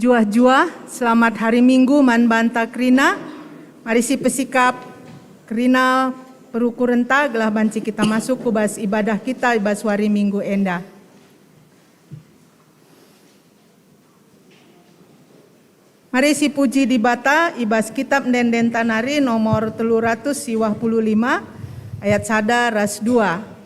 Menjuah-juah, selamat hari Minggu man banta kerina. Mari si pesikap kerina peruku renta gelah banci kita masuk ke bas ibadah kita ibas hari Minggu enda. Mari si puji dibata ibas kitab Denden Tanari nomor 355 ayat 1 ras 2.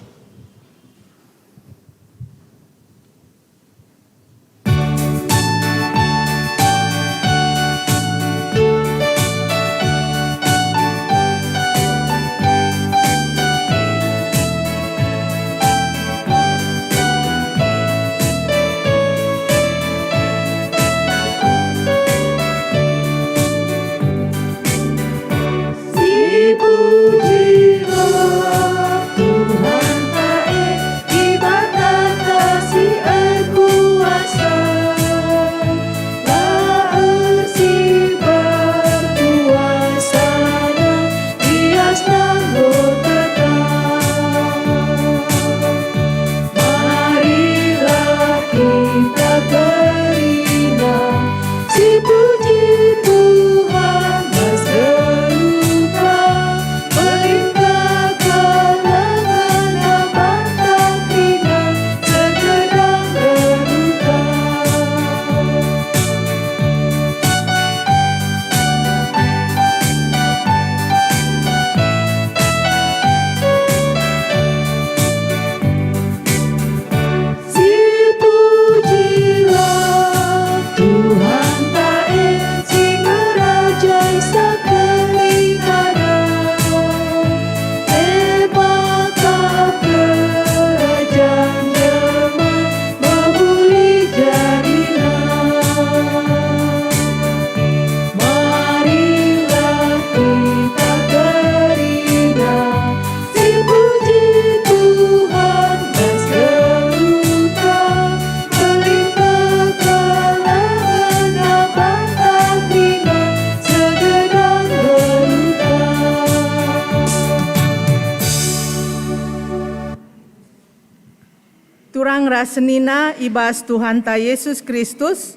Turang rasenina ibas Tuhan ta Yesus Kristus,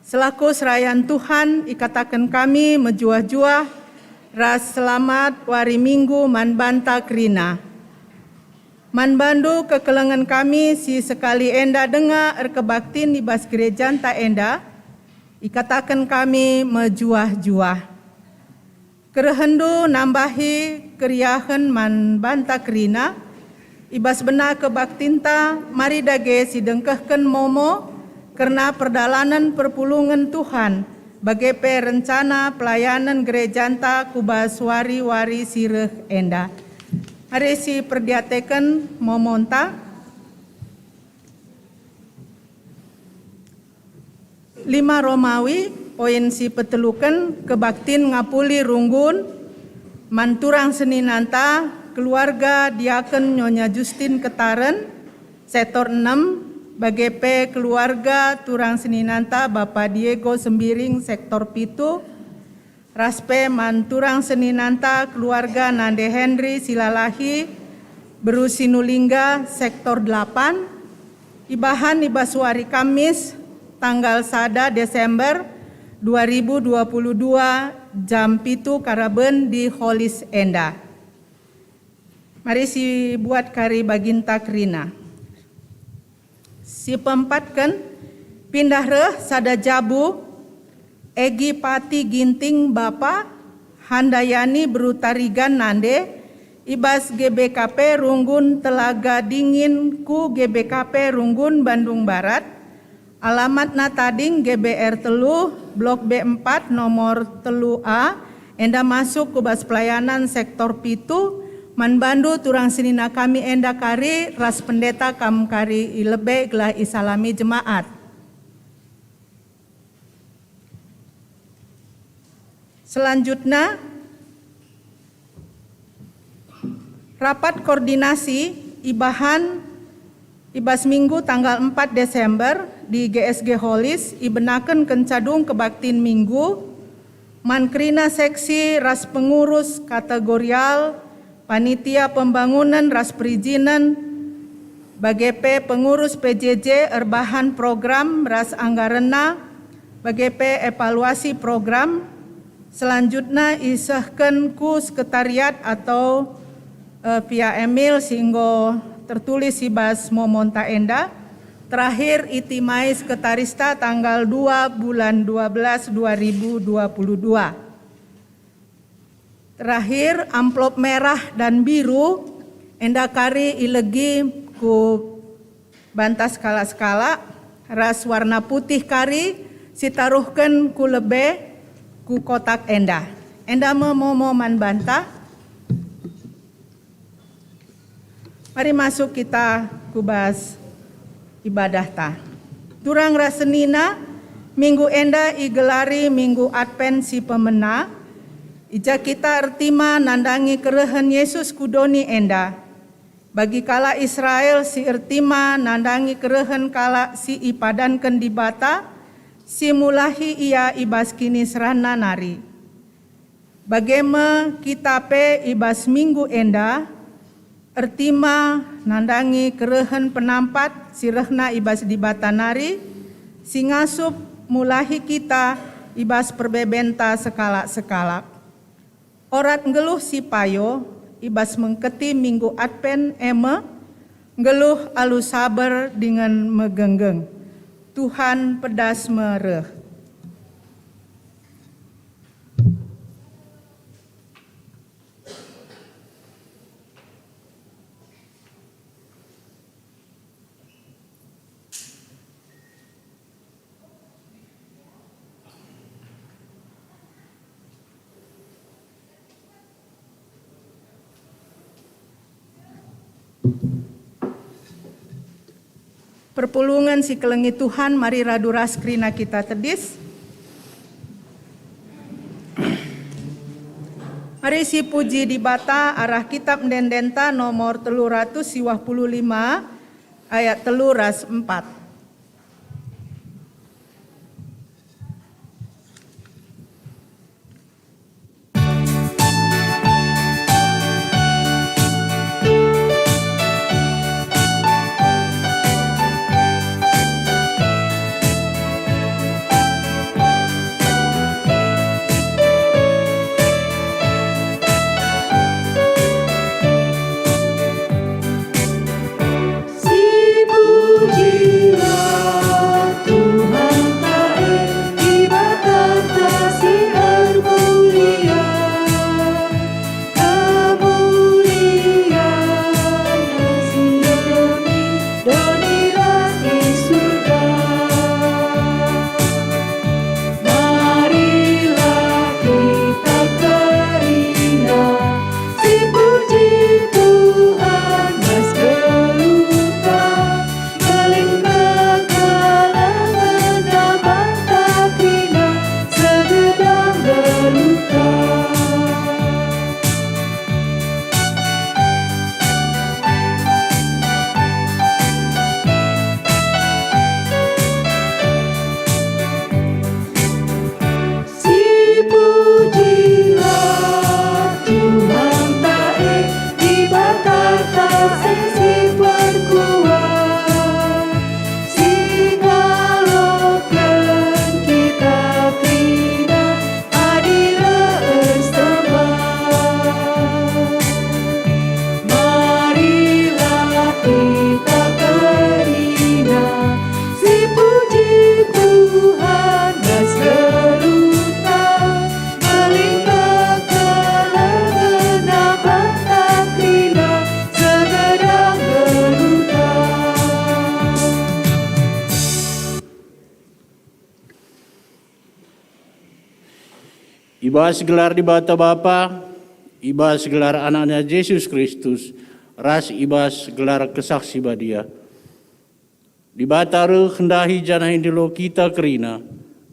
selaku serayan Tuhan ikatakan kami menjuah-juah ras selamat wari Minggu man banta kerina. Man bandu kekelengan kami si sekali enda denga erkebaktin ibas gereja ta enda, ikatakan kami menjuah-juah. Kerehendu nambahi keriahan man banta kerina, ibas benar kebaktinta, mari dage sidengkehken momo karena perdalanan perpulungan Tuhan bagi rencana pelayanan gerejanta kubas wari-wari sireh enda. Hari si perdiatekan momonta 5 Romawi poin si petelukan kebaktin ngapuli runggun manturang seninanta keluarga Diaken Nyonya Justin Ketaren, sektor 6, BGP keluarga Turang Seninanta Bapak Diego Sembiring, sektor 7, Raspe Manturang Seninanta keluarga Nande Henry Silalahi, Berusinulingga, sektor 8, Ibahan Ibaswari Kamis, tanggal 1 Desember 2022, jam 7 Karaben di Holis Enda. Mari si buat kari baginta kerina. Si pempatkan pindah reh sada jabu Egi Pati Ginting Bapa Handayani Berutarigan Nande ibas GBKP Runggun Telaga Dingin ku GBKP Runggun Bandung Barat. Alamat natading GBR Telu Blok B4 nomor 3A enda masuk ke bas pelayanan sektor pitu. Man bandu turang sinina kami enda kari ras pendeta kam kari ilebe gelah isalami jemaat. Selanjutnya rapat koordinasi ibahan ibas Minggu tanggal 4 Desember di GSG Holis ibenaken kencadung kebaktin Minggu mankrina seksi ras pengurus kategorial Panitia Pembangunan Ras Perizinan BGP Pengurus PJJ Erbahan Program Ras Anggarena BGP evaluasi program. Selanjutnya isahkan ku sekretariat atau via email sehingga tertulis ibas momonta enda. Terakhir itimai sekretarista tanggal 2 bulan 12 2022. Terakhir amplop merah dan biru enda kari ilegi ku bantas skala-skala. Ras warna putih kari sitaruhkan ku lebe ku kotak enda. Enda memoman bantah. Mari masuk kita kubas ibadah ta. Durang rasenina minggu enda igelari minggu Advent si pemena. Ija kita ertima nandangi kerehan Yesus kudoni enda. Bagi kala Israel si ertima nandangi kerehan kala si ipadankan di bata. Si mulahi ia ibas kini serana nari. Bagaimana kita pe ibas minggu enda. Ertima nandangi kerehan penampat sirehna ibas di batanari, singasup mulahi kita ibas perbebenta sekala-sekala. Orat ngeluh si payo ibas mengketi minggu Advent eme, ngeluh alu sabar dengan megenggeng. Tuhan pedas mereh. Perpulungan si kelengi Tuhan, mari radu raskrina kita tedis. Mari si puji di bata arah kitab Mendendenta nomor 355 ayat 3 ras 4. Ibas gelar di bata Bapa, ibas gelar anaknya Yesus Kristus, ras ibas gelar kesaksi badia. Di bata hendahi janahin di lo kita kerina,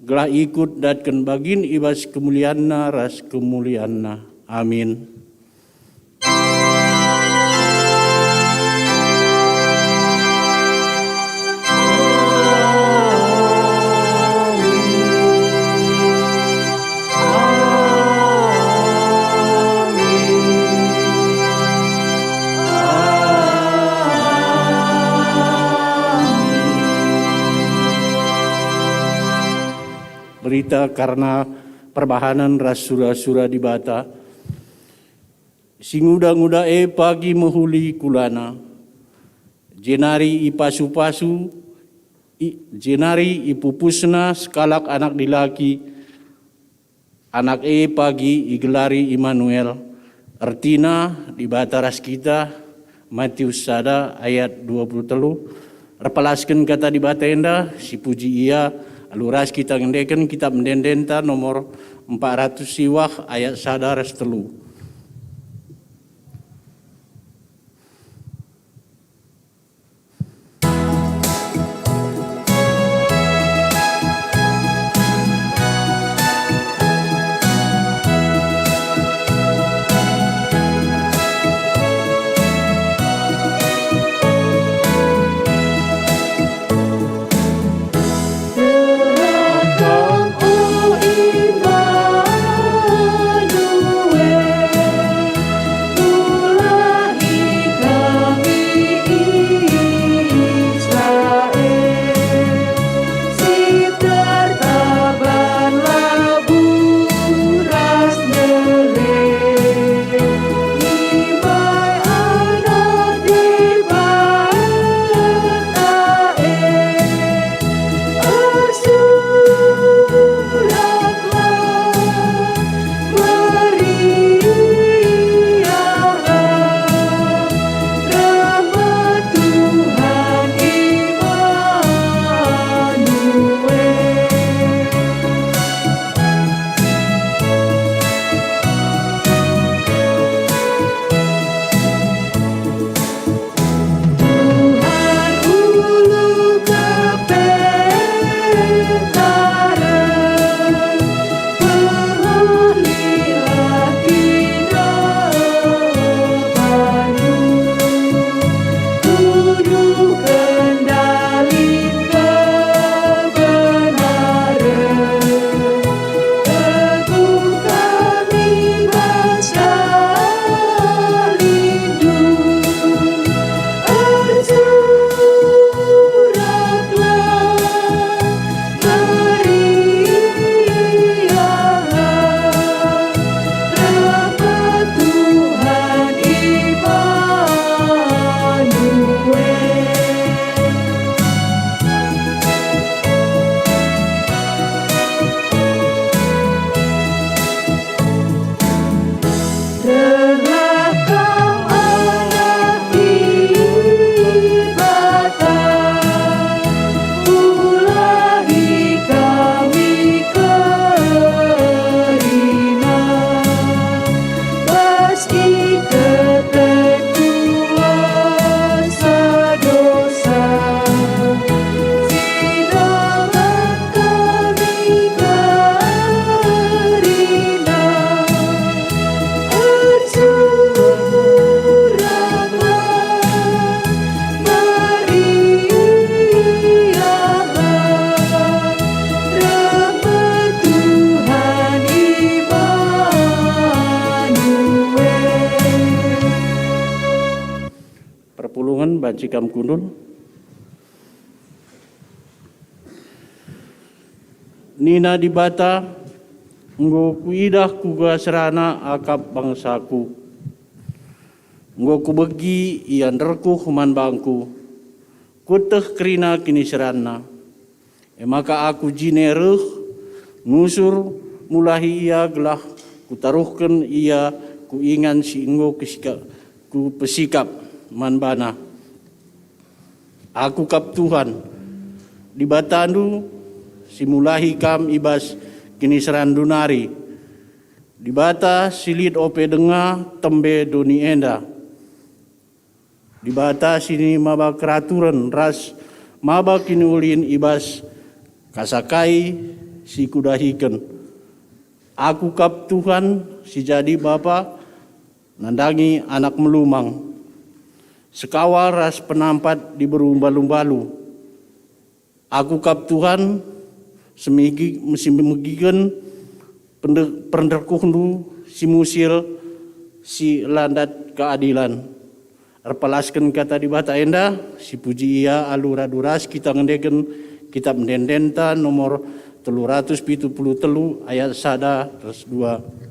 gelah ikut datkan bagin ibas kemulianna ras kemulianna. Amin. karena perbahanan ras sura-sura di bata. Singuda-nguda pagi mehuli kulana. Jenari ipasu-pasu, jenari ipupusna sekalak anak dilaki. Anak pagi igelari Immanuel. Artina di bata ras kita, Matius sada ayat 23. Repalaskan kata di bata enda, si puji ia, aluras kita ngendeken kitab mendendenta nomor 400 siwah ayat sada ras telu. Bancikam kundul. Nina di bata, nggo kuidah kuga serana akap bangsaku. Nggo kubegi ian derku human bangku. Kuteh kerina kini serana. Maka aku jineruh ngusur mulahi ia gelah kutaruhkan ia kuingan si nggo ku pesikap manbana. Aku kap Tuhan, di batandu simulahi kam ibas kini serandunari. Di bata silit ope denga tembe doni enda. Di bata sini maba keraturan ras maba kini ulin ibas kasakai si kudahiken. Aku kap Tuhan si jadi bapa nandangi anak melumang. Sekawal ras penampat di berumbalu-balu. Aku kap Tuhan megigen penderkuhnu si musil si landat keadilan. Erpalaskan kata di bata enda si puji ia alura duras kita ngendeken kitab mendendenta nomor 373 ayat 1 ras 2.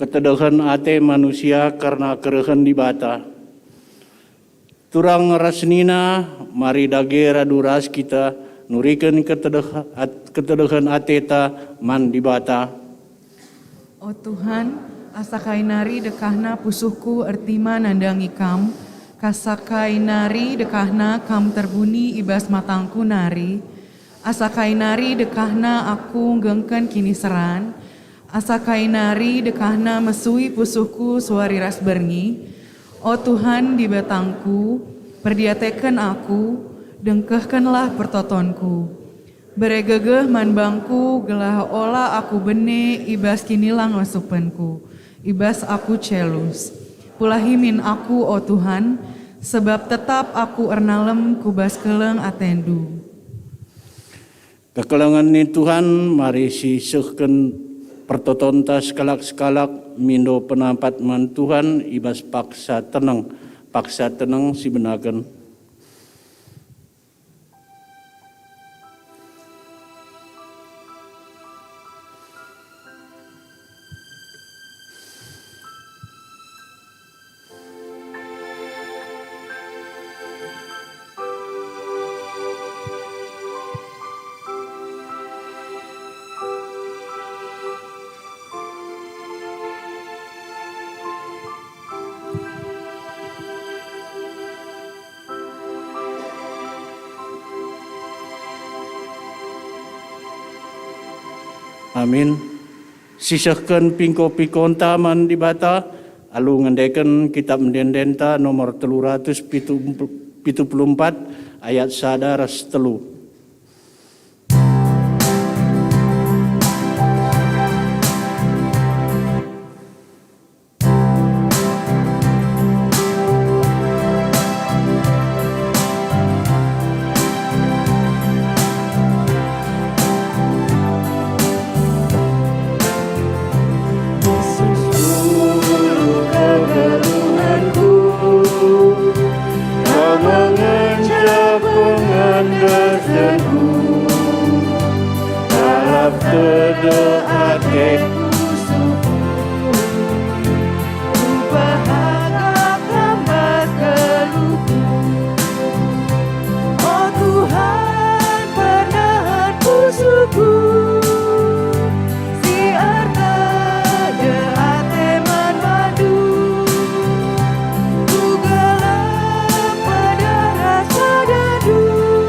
Ketedahan ate manusia karena kerehan di bata. Turang rasnina mari dagera duras kita nurikan ketedahan ate ta man di bata. Oh Tuhan, asakai nari dekahna pusuhku ertima nandangi kam, kasakai nari dekahna kam terbuni ibas matangku nari, asakai nari dekahna aku gengken kini seran, asakai nari dekahna mesui pusuhku suari ras berngi. Oh Tuhan di batangku, perdiateken aku, dengkehkenlah pertotonku. Beregegeh manbangku, gelah olah aku bene, ibas kinilang wasupenku, ibas aku celus. Pulahimin aku, oh Tuhan, sebab tetap aku ernalem kubas keleng atendu. Kekelangan ni Tuhan, mari sisehken pertotonta sekalak-sekalak mindo penampat man Tuhan ibas paksa tenang si benaken. Amin. Sisahkan pingko-pingkon taman di bata, alu ngendeken kitab mendendenta nomor 374 ayat 1 ras 3. Ku gelap pada rasa dadu.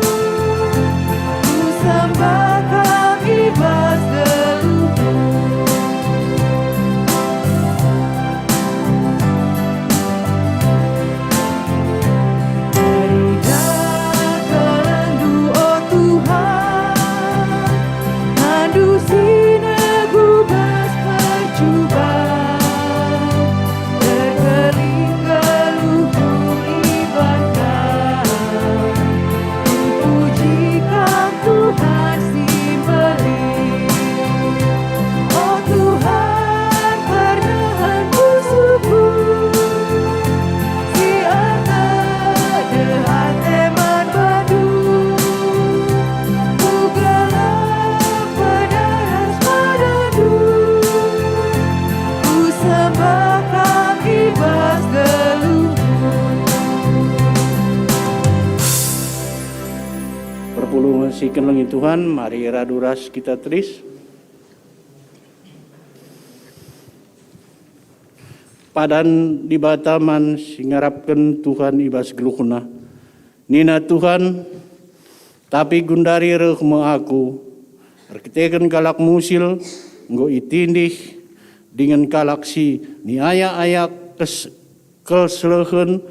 mandu sinegu bas percubaan, terkeling keluhur ibadah. Pujikan Tuhan si beri. Oh Tuhan, pernahan musuhku, si ata dehat teman badu. Ugalah pedaras padadu, ku sembahkan ibas geluhur. Perpuluhan si kenlengi Tuhan, mari raduras kita teris. Padan di bataman singarapkan Tuhan ibas geluhuna. Nina Tuhan, tapi gundari rehme aku, arkiteken kalak musil, nggo itindih dengan kalak si ni ayak-ayak keselehen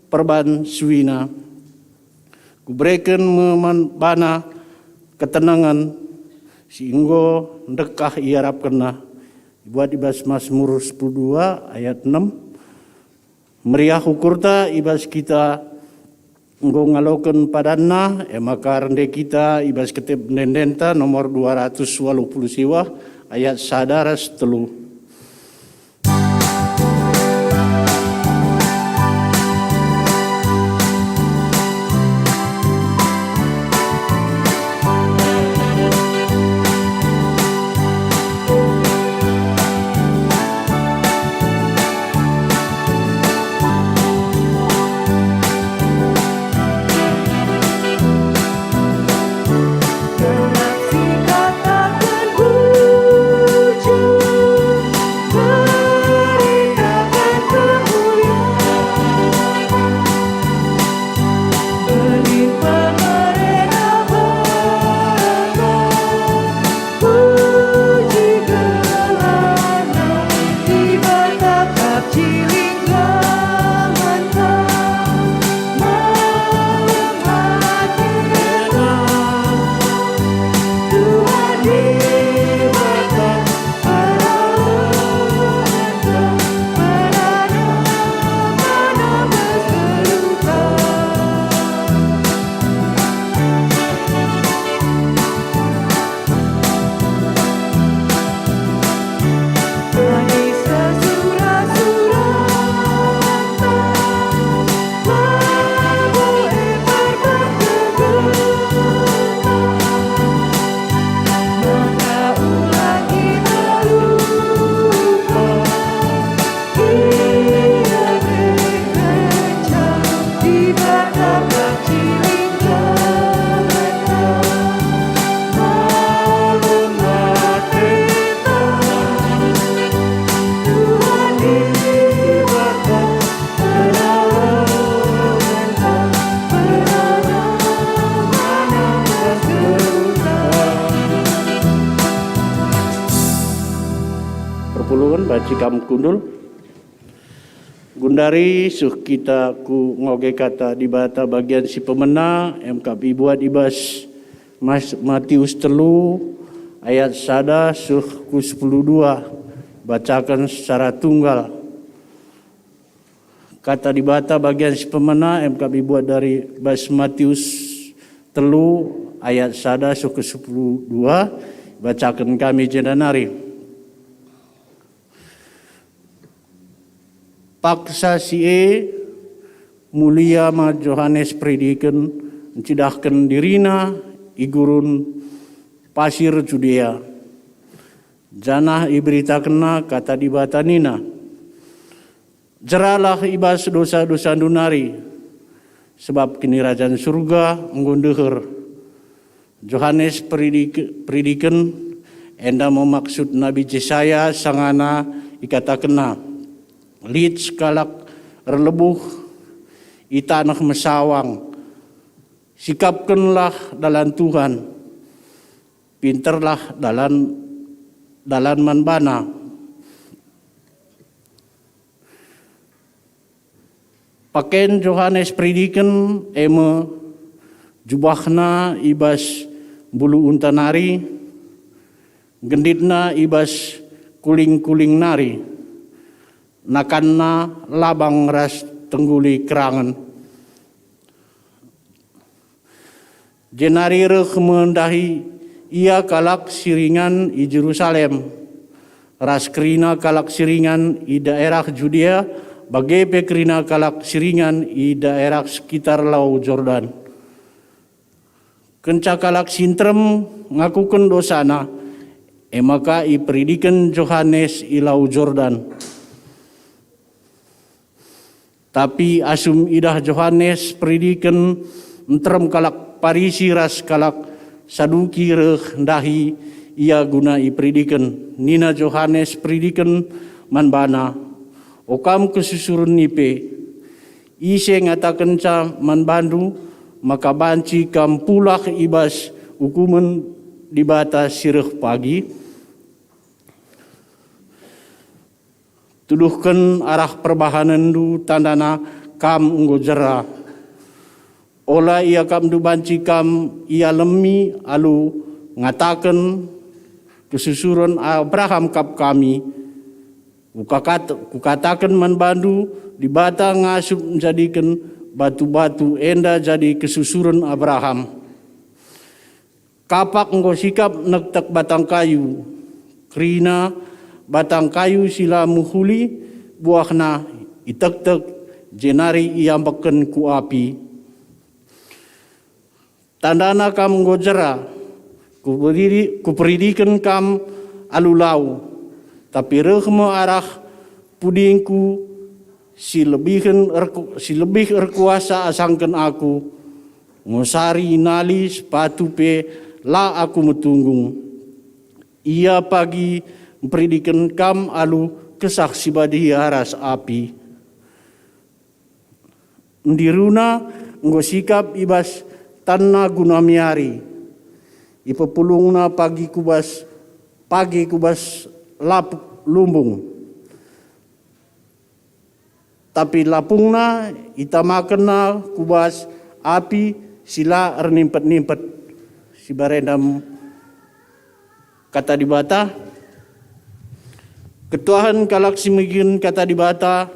perban suina. Kuberikan membana ketenangan sehingga dekah iarap kena. Buat ibas Mazmur 12 ayat 6. Meriah ukurta ibas kita nggo ngaloken padanna maka rende kita ibas ketep nendenta nomor 280 siwa ayat sadaras telu. Katakan puji, beritakan kemuliaan, berlimpah mereka berkat, puji gelana, diberkati ciling gantang, malam hati Tuhan diberkati, mana manis sesurat-surat, lagu maka ulangi terluka, ia berkencang, diberkati ciling gantang, malam hati Tuhan diberkati, gantang, mana Perpuluhan baci kam kundul. Gundari suh kita ku ngoge kata di bata bagian si pemena MKB buat ibas Matius telu ayat sada suh ku 10:2 bacakan secara tunggal. Kata di bata bagian si pemena MKB buat dari ibas Matius telu ayat sada suh ku 10:2 bacakan kami jendanari. Paksa sie mulia ma Johannes prediken mencidahkan dirina igurun pasir Judea. Janah iberita kena kata di batanina. Jeralah ibas dosa-dosa dunari sebab kini kerajaan surga nggundeher. Johannes prediken enda memaksud Nabi Yesaya sangana ikata-kena. Lid sekalak relebuh itanah mesawang, sikapkanlah dalam Tuhan, pinterlah dalam manbana. Pakaian Johannes prediken jubahna ibas bulu untanari, genditna ibas kuling-kuling nari, nakanna labang ras tengguli kerangan. Jenari reh mendahi ia kalak siringan i Jerusalem, ras kerina kalak siringan i daerah Judea, bagai pekerina kalak siringan i daerah sekitar Laut Jordan. Kenca kalak sintrem ngakukan dosana, maka i peridikan Yohanes i Laut Jordan. Tapi asum idah Yohanes peridikan entrem kalak Parisi ras kalak Saduki reh ndahi ia guna i peridikan. Nina Yohanes peridikan manbana, okam kesusurun nipe, ise ngatakan ca manbandu, maka banci kam pulak ibas hukuman di batas sireh pagi. Tuduhkan arah perbahanan du tandana kam unggo jera. Ola ia kam du banci kam ia lemi alu ngatakan kesusuran Abraham kap kami. Kukatakan manbandu di bata ngasup menjadikan batu-batu enda jadi kesusuran Abraham. Kapak engkau sikap nektek batang kayu, kerina batang kayu sila muhuli buahna itek-tek jenari iambakan ku api. Tandana kam gojera, kuperidikan kam alulau, tapi rehme arah pudingku si lebih erkuasa asangkan aku, ngosari nali sepatu pe la aku metunggung. Ia pagi memperidikan kam alu kesaksi badi aras api. Ndiruna nggosikap ibas tanna guna miari, ipepulungna pagi kubas lapuk lumbung. Tapi lapungna itamakenna kubas api sila ernimpet-nimpet. Si barendam kata di bata, ketuahan kalak simigin kata di bata,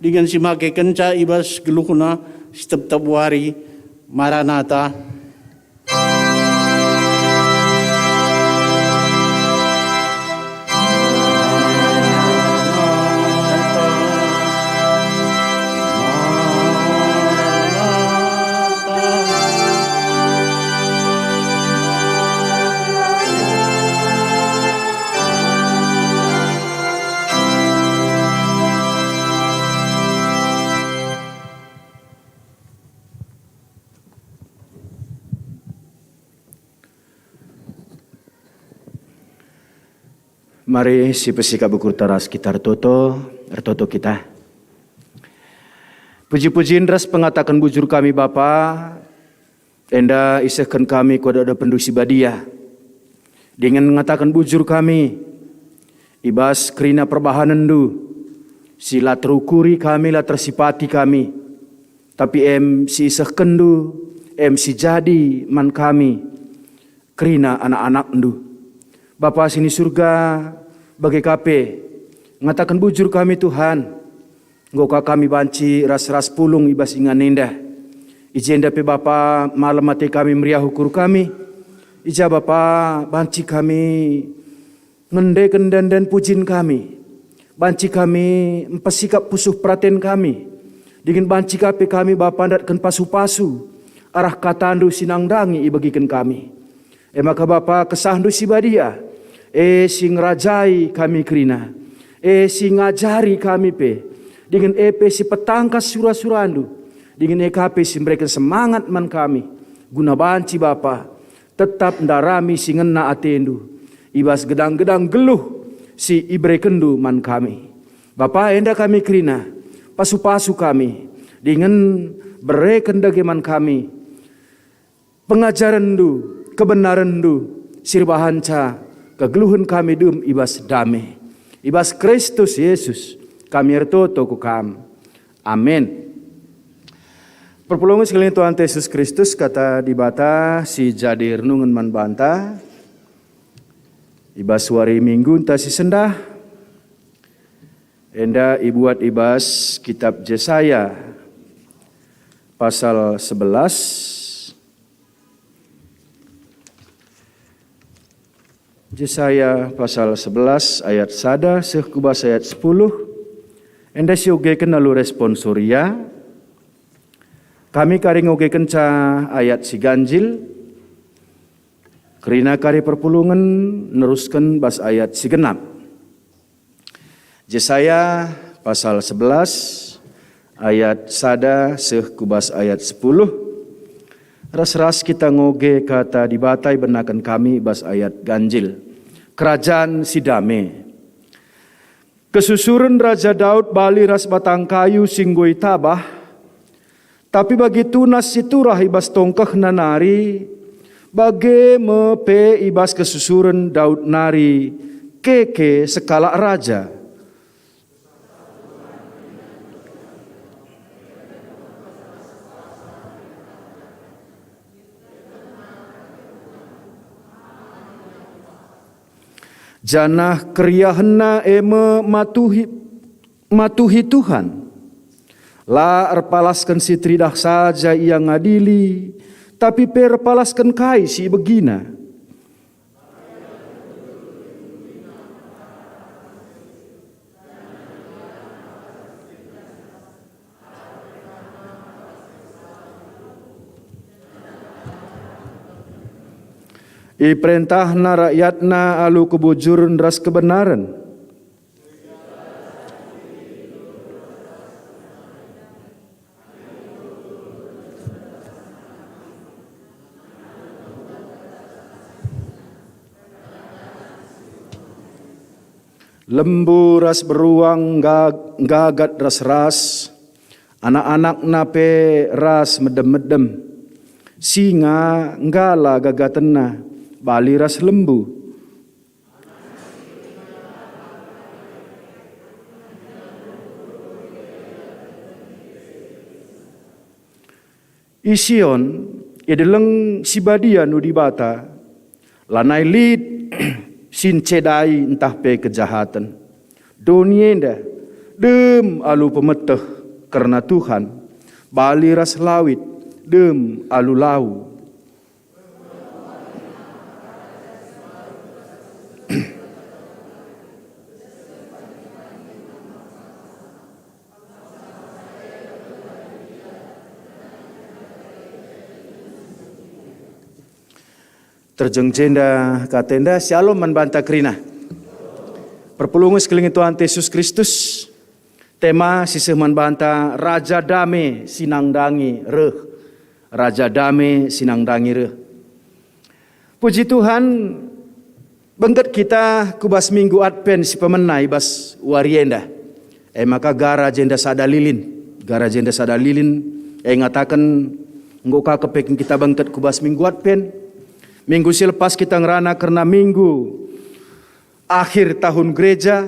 dengan si make kenca ibas geluhna setiap hari. Maranatha. Mari si pesika bukur taras kita ertoto kita. Puji-pujiin ras pengatakan bujur kami Bapa, enda isahkan kami kuada ada pendusi badia. Dengan mengatakan bujur kami, ibas kerina perbahanan du, sila terukuri kami la tersipati kami. Tapi si isahkan du, si jadi man kami, kerina anak-anak du. Bapa sini surga, bagai kape, ngatakan bujur kami Tuhan, ngoka kami banci ras-ras pulung ibas ingan indah. Ijenda pe Bapa malam mati kami meriah hukur kami. Ija Bapa banci kami ngendekan dan pujin kami. Banci kami empesikap pusuh praten kami. Dengan banci kape kami Bapa ndatkan pasu-pasu arah katandu sinangdangi ibagikan kami. Maka Bapa kesahandu si badia. Sing rajai kami kerina, sing ngajari kami pe, dengan si petangkas surah-surandu, dengan si mereka semangat man kami, guna banci Bapa, tetap ndarami si ngena atendu, ibas gedang-gedang geluh si ibrekendu man kami. Bapa enda kami kerina, pasu-pasu kami, dengan bereken dageman kami, pengajaran du, kebenaran du, sirbahanca, kegeluhan kami dum ibas damai. Ibas Kristus Yesus kami ertoto ku kam. Amin. Perpulungan sekalian Tuhan Yesus Kristus kata di bata si jadi renungan man banta. Ibas wari minggu entah si sendah. Enda ibuat ibas kitab Yesaya pasal 11. Yesaya pasal 11 ayat 1 sekubas ayat 10. Enda siogekan lalu respon Surya. Kami kari ngogekan ca ayat si ganjil. Kerina kari perpulungan neruskan bas ayat si genap. Yesaya pasal 11 ayat 1 sekubas ayat 10. Ras-ras kita ngoge kata dibatai benakan kami bas ayat ganjil. Kerajaan si dame. Kesusuran Raja Daud bali ras batang kayu singgoi tabah. Tapi bagi tunas itu rahibas tongkah nanari. Bagi mepe ibas kesusuran Daud nari. Keke sekala raja. Janah kriahna eme matuhi Tuhan. La erpalaskan si tridah saja ia ngadili, tapi perpalaskan kai si begina. Iperintahna rakyatna alu kebujuran ras kebenaran. Lembu ras beruang gagat ras-ras. Anak-anak nape ras medem-medem. Singa ngala gagatena. Bali ras lembu. Ision edeleng sibadia nu dibata lanai lid sin cedai entah pe kejahatan. Donienda dem alu pemeteh karena Tuhan. Bali ras lawit dem alu lau. Terjeng jenda katenda shalom manbanta krina. Perpulungan sekeliling Tuhan Yesus Kristus. Tema sisih manbanta Raja Dame sinangdangi reh. Raja Dame sinangdangi reh. Puji Tuhan, bengket kita kubas minggu Advent si pemenai bas warienda. Maka gara jenda sada lilin. Gara jenda sada lilin. Ngatakan ngoka kepekin kita bengket kubas minggu Advent. Minggu selepas kita ngerana karena minggu akhir tahun gereja,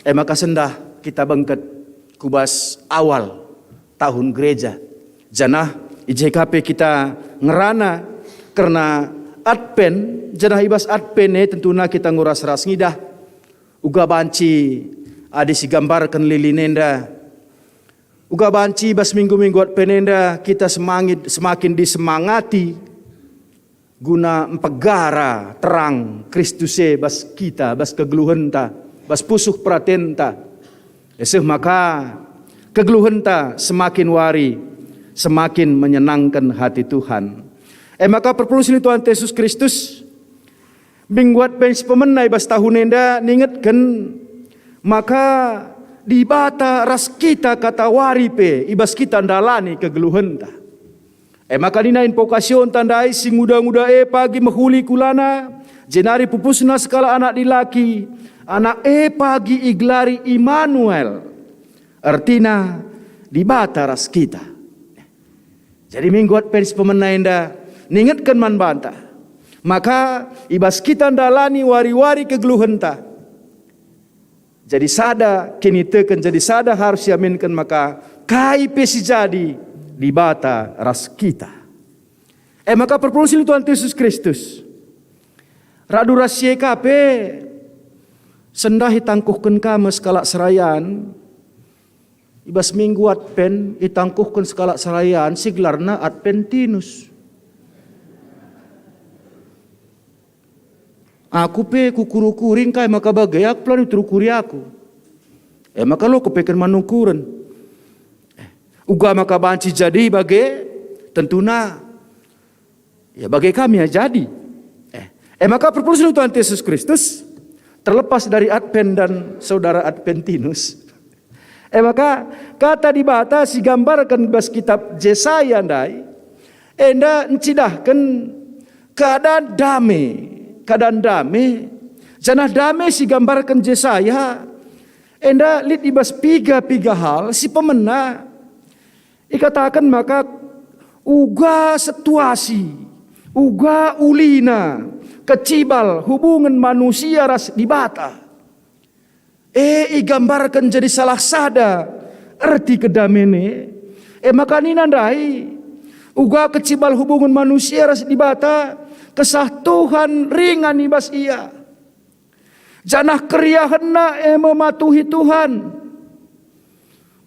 maka sendah kita bangkat kubas awal tahun gereja. Janah IJKP kita ngerana karena Advent, janah ibas Advent tentunya kita nguras-ras ngidah. Uga banci ada si gambarkan lilinenda. Uga banci bas minggu-minggu Advent enda kita semakin disemangati guna empegara terang Kristuse bas kita bas kegeluhenta bas pusuh pratenta. Maka kegeluhenta semakin wari semakin menyenangkan hati Tuhan. Maka perpuluhan Tuhan Yesus Kristus mingguat pens pemenai bas tahun enda ningetkan maka dibata ras kita kata wari pe ibas kita ndalani kegeluhenta. Maka dina invokasyon tandai sing muda-muda pagi mahuli kulana jenari pupusna skala anak dilaki anak pagi iglari Immanuel artina dibata ras kita. Jadi mingguat pers pemenainda ningetkan man banta maka ibas kita ndalani wari-wari kegeluhenta. Jadi sada kini teken jadi sada harus yaminkan maka kai pesi jadi dibata ras kita. Maka perpuluhan Tuhan Yesus Kristus. Radu rahasia kape sendahi tangkuhkan kama skala serayaan. Ibas minggu Advent itangkuhkan skala serayaan siglarna Adventinus. Aku pe kukuru-kuring kay maka bagayak plan iturukuri aku. Maka lo kepekan manukuran. Uga maka banci jadi bagai tentuna. Ya bagai kami ya jadi. Maka perpulusan Tuhan Yesus Kristus terlepas dari Advent dan saudara Adventinus. Maka kata dibata si gambarkan bas kitab Yesaya ndai. Enda encidahkan keadaan damai. Janah damai si gambarkan Yesaya. Enda lit ibas piga hal si pemena. Ikatakan maka uga situasi, uga ulina, kecibal hubungan manusia ras dibata. Igambarkan jadi salah sada arti kedamene. Maka ni nandai uga kecibal hubungan manusia ras dibata kesah Tuhan ringan ibas ia. Janah keriahanna mematuhi Tuhan.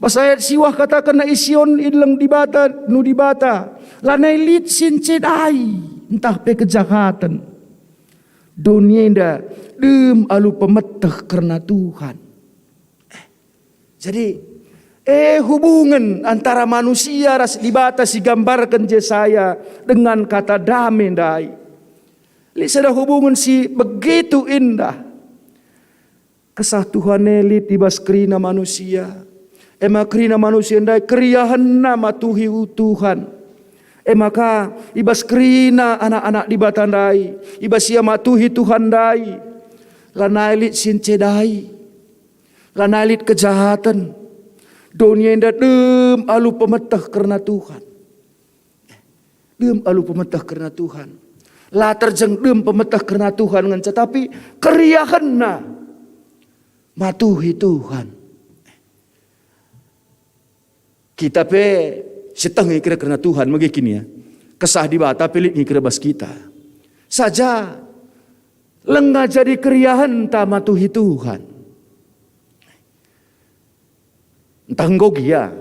Pas ayat siwah katakan na ision idlang dibata nu dibata lanai lit sincedai entah pe kejahatan. Dunia indah dem alu pemeteh karena Tuhan. Jadi hubungan antara manusia ras dibata si gambarkan Yesaya dengan kata damai dai. Lihat hubungan si begitu indah. Kesah Tuhan elit ibas kerina manusia. Kerina manusia dai keriahan nama Tuhan. Maka ibas kerina anak-anak di batandai, ibas ia matuhi Tuhan dai, lanailit sincedai, lanailit kejahatan, dunia indah dem alu pemetah karena Tuhan, dem alu pemetah karena Tuhan, lah terjeng dem pemetah karena Tuhan ngan tetapi keriahan na matuhi Tuhan. Kita pe setengah kira karena Tuhan begini ya. Kesah di bata pelit kira bas kita. Saja lengah jadi keriahan tak matuhi Tuhan. Entah nggogia,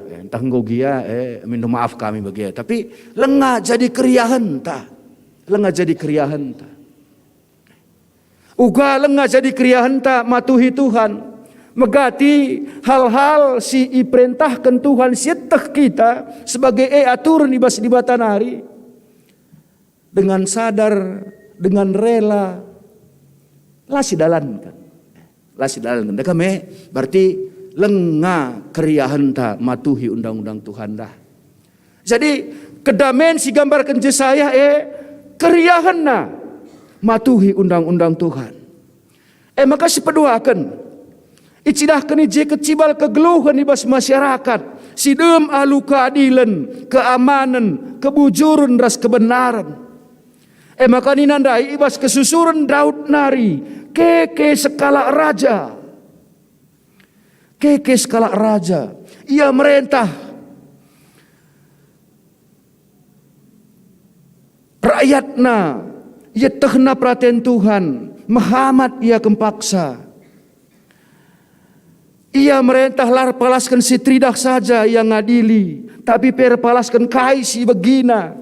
minta maaf kami bagia. Tapi lengah jadi keriahan tak. Lengah jadi keriahan tak. Uga lengah jadi keriahan tak matuhi Tuhan. Megati hal-hal si iperintahkan Tuhan sietah kita sebagai aturan ibas di batanari dengan sadar, dengan rela lah sidalankan. Kami berarti lengah keriahan ta matuhi undang-undang Tuhan dah. Jadi kedamaian si gambarkan Yesaya keriahan na matuhi undang-undang Tuhan. Maka si peduakan icidahkan ije kecibal kegeluhan ibas masyarakat. Sidem alu keadilan, keamanan, kebujuran ras kebenaran. Maka ninandai ibas kesusuran Daud nari. Keke skala raja. Ia merentah. Rakyatna. Ia tehna perhatian Tuhan. Muhammad ia kempaksa. Ia merentah lar palaskan si tridah saja yang ngadili. Tapi perpalaskan kai si begina.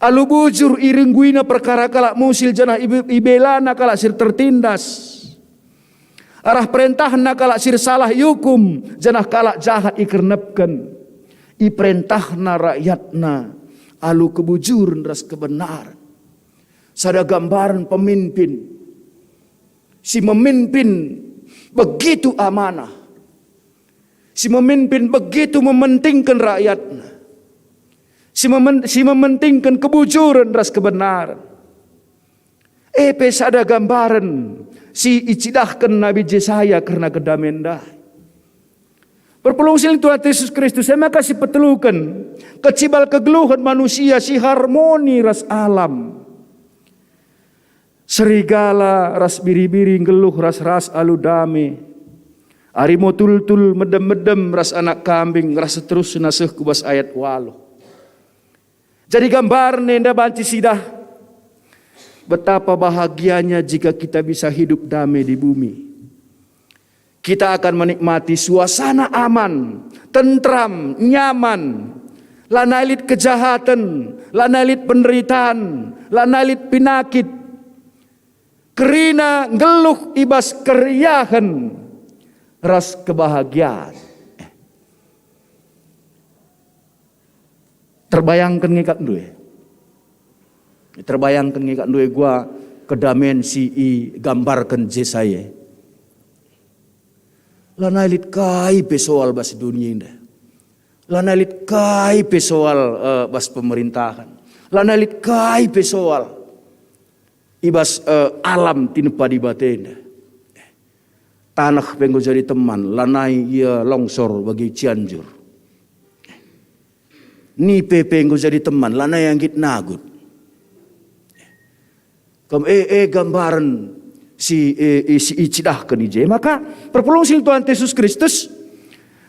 Alu bujur iringguina perkara kalak musil janah ibelana kalak sir tertindas. Arah perintahna kalak sir salah yukum. Janah kalak jahat ikernepkan. Iperintahna rakyatna. Alu kebujuran ras kebenaran. Sada gambaran pemimpin. Si memimpin begitu amanah. Si memimpin begitu mementingkan rakyatnya. Si mementingkan kebujuran ras kebenaran. Sada gambaran si icidahkan Nabi Yesaya karena kedamaian dah. Perpelungsil Tuhan Yesus Kristus saya kasih petelukan kecibal kegeluhan manusia si harmoni ras alam. Serigala ras biri-biri geluh ras alu dame. Harimau tul medem ras anak kambing ras terus naseh kubas ayat 8. Jadi gambar nenda banci sidah betapa bahagianya jika kita bisa hidup damai di bumi. Kita akan menikmati suasana aman, tentram, nyaman. Lanailit kejahatan, lanailit penderitaan, lanailit penyakit. Kerina ngeluh ibas keriahan, ras kebahagiaan. Terbayangkan ngikak duwe. Terbayangkan ngikak duwe gua kedamaian si gambarkan Yesaya. Lanailit kai pesoal bas dunia indah. Lanailit kai pesoal bas pemerintahan. Lanailit kai pesoal ibas alam tinpa di batenda. Tanah penggo jadi teman, lanai ia longsor bagi Cianjur. Ni penggo jadi teman, lanai yang git nagut. Kam gambaran si icidah ke nije. Maka perpulung sil Tuhan Yesus Kristus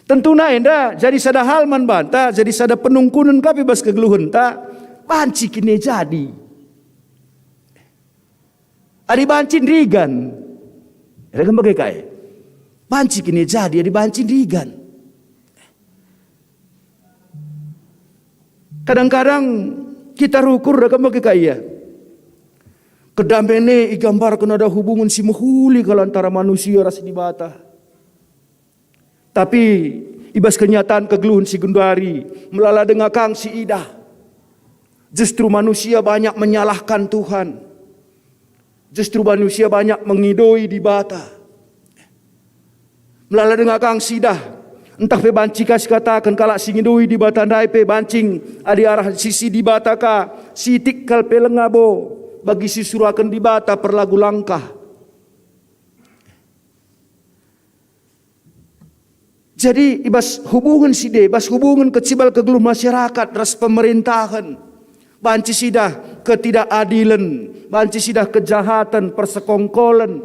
tentunya enda jadi sada halman banta, jadi sada penungkunan kapi bas kegeluhan ta banci kini jadi. Adi bancin rigan. Ada kan bagai kai. Banci kini jadi adi bancin rigan. Kadang-kadang kita rukur ada kan bagai kai ya. Kedamene igambarkan ada hubungan si muhuli kalau antara manusia ras di bata. Tapi ibas kenyataan kegeluhan si Gundari melala dengan kang si Ida. Justru manusia banyak menyalahkan Tuhan. Justru manusia banyak mengidoi di bata. Melala dengan kang si Ida. Entah pe banci kasih katakan kalak si ngidoi di bata ndai pe bancing adi arah sisi di bata ka si tikal pe lengabo. Bagi si surakan di bata perlagu langkah. Jadi ibas hubungan side, ibas hubungan kecibal kegeluh masyarakat, ras pemerintahan. Banci sidah ketidakadilan, banci sidah kejahatan, persekongkolan.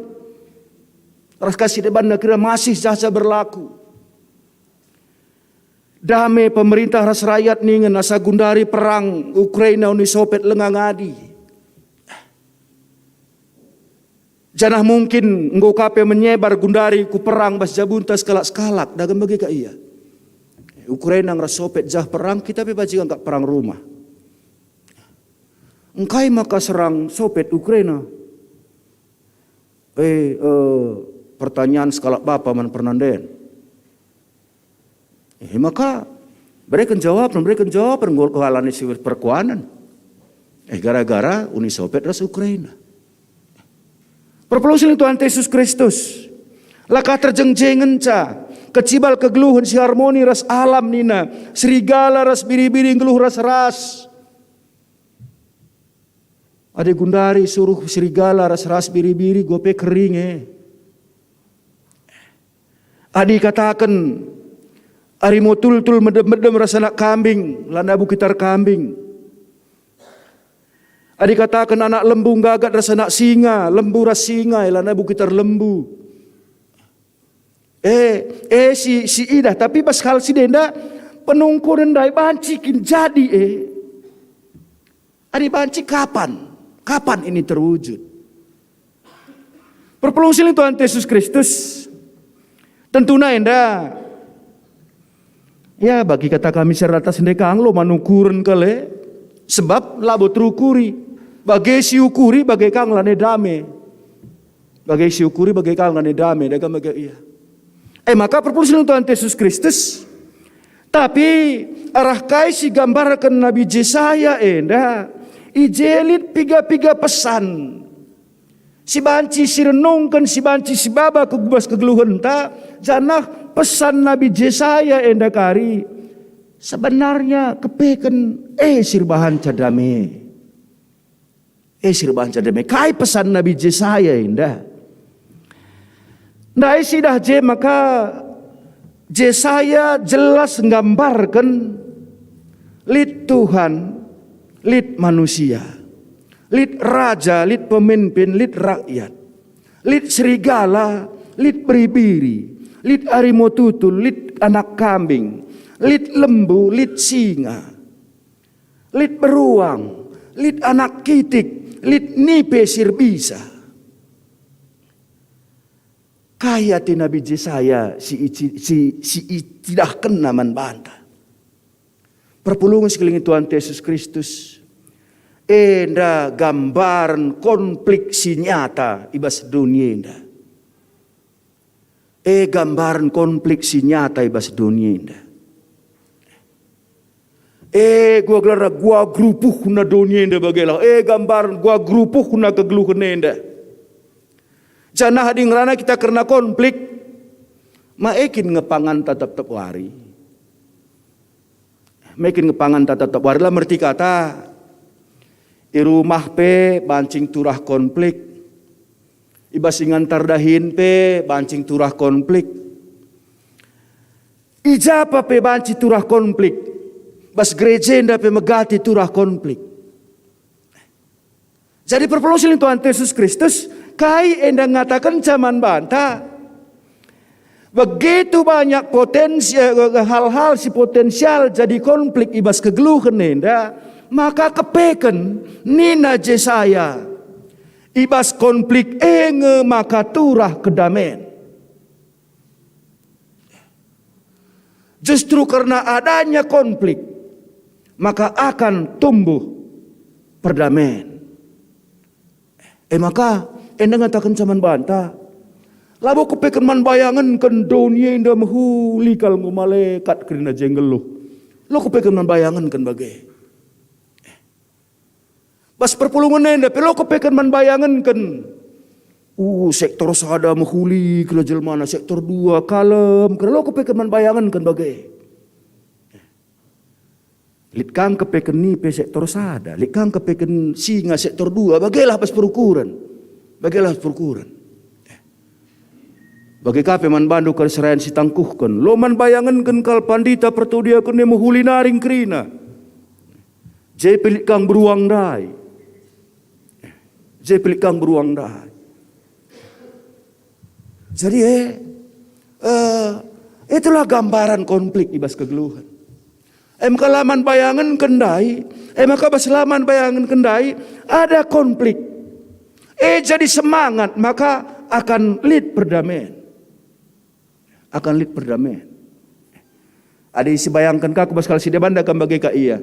Ras kasih deban negara masih jasa berlaku. Damai pemerintah ras rakyat ningen asa Gundari perang Ukraina Uni Soviet lengangadi. Janah mungkin engkau kape menyebar Gundari ku perang bas jabuntas skalak-skalak dagang bagi ka iya. Ukraina ngras Soviet jah perang kita pe bajikan kak perang rumah. Engkai maka serang Soviet Ukraina. Pertanyaan skalak bapa man pernanden. Maka mereka jawab ngol kehalani si perkuanan. Gara-gara Uni Soviet ras Ukraina. Perpelusin Tuhan Yesus Kristus. Laka terjengjengen ca. Kecibal kegeluhan si harmoni ras alam nina. Serigala ras biri-biri ngeluh ras-ras. Ada Gundari suruh serigala ras-ras biri-biri gope kering Adi katakan. Arimo tul-tul medem-medem rasa nak kambing. Landa bukitar kambing. Adi katakan anak lembu gagat rasa nak singa, lembu ras singa, ilana bukitar lembu. Si Ida, tapi pas hal si denda penungkuran dai bancikin jadi Adi banci kapan? Kapan ini terwujud? Perpelung siling Tuhan Yesus Kristus. Tentunya enda. Ya bagi kata kami serata sendekang lo manukuran kale. Sebab labo terukuri. Bagai si ukuri bagai kang lane dame. Bagai si ukuri bagai kang lane dame. Dagang bagai iya. Maka perpulusan Tuhan Yesus Kristus. Tapi arah kai si gambarkan Nabi Yesaya enda. Ijelit piga-piga pesan. Si banci si renungkan si banci si baba kegubas kegeluhan ta. Janah pesan Nabi Yesaya enda kari. Sebenarnya kepeken sirbahan cadame. Sirbahan cadame. Kai pesan Nabi Yesaya indah. Ndai sidah je maka Yesaya jelas nggambarkan lid Tuhan, lid manusia, lid raja, lid pemimpin, lid rakyat, lid serigala, lid biri-biri, lid harimau tutul, lid anak kambing, lid lembu, lid singa, lid beruang, lid anak kitik, lit ni pesir bisa. Kaya ti Nabi Jesaya si tidak kena man banta. Perpulungan sekeliling Tuhan Yesus Kristus. Enda gambaran konflik si nyata ibas dunia enda. Gambaran konflik si nyata ibas dunia enda. Gua gelar gua grupuh na dunia enda bagailah. Gambaran gua grupuh na kegeluhan enda. Jana hading rana kita karena konflik, maekin ngepangan tatap wari. Maekin ngepangan tatap wari lah merti kata, di rumah pe bancing turah konflik, ibasingan tardahin pe bancing turah konflik, ijapa pe banci turah konflik, bas gerejenda pe megati turah konflik. Jadi perpuluhan Tuhan Yesus Kristus, kai endang ngatakan zaman banta. Begitu banyak potensial hal-hal si potensial jadi konflik ibas kegeluhan enda, maka kepeken nina Jesaya ibas konflik enge maka turah kedamaian. Justru karena adanya konflik maka akan tumbuh perdamaian. Maka endang ngatakan zaman banta. Labo kepekan man bayangan kan dunia indah mahuli kal malaikat kerina jenggel lo. Lo kepekan man bayangan kan bagai. Bas perpulungan indah lo kepekan man bayangan kan. Sektor sada mahuli kala jelmana sektor 2 kalem. Kala lo kepekan man bayangan kan bagai. Litkang kepekan ni pe sektor sada, litkang kepekan singa sektor 2, bagailah pas perukuran. Bagailah perukuran. Bagai kape man bandu kal serayan si tangkuhkan. Lo man bayangan kan kal pandita pertudia kan ne mahuli naring krina. Je pelik kang beruang dai. Je pelik kang beruang dai. Jadi itulah gambaran konflik ibas kegeluhan. Maka laman bayangan kendai, maka baselaman bayangan kendai, ada konflik. Jadi semangat, maka akan lead perdamaian. Akan lead perdamaian. Ada isi bayangkan kaku baskal si debanda kan bagai ka iya.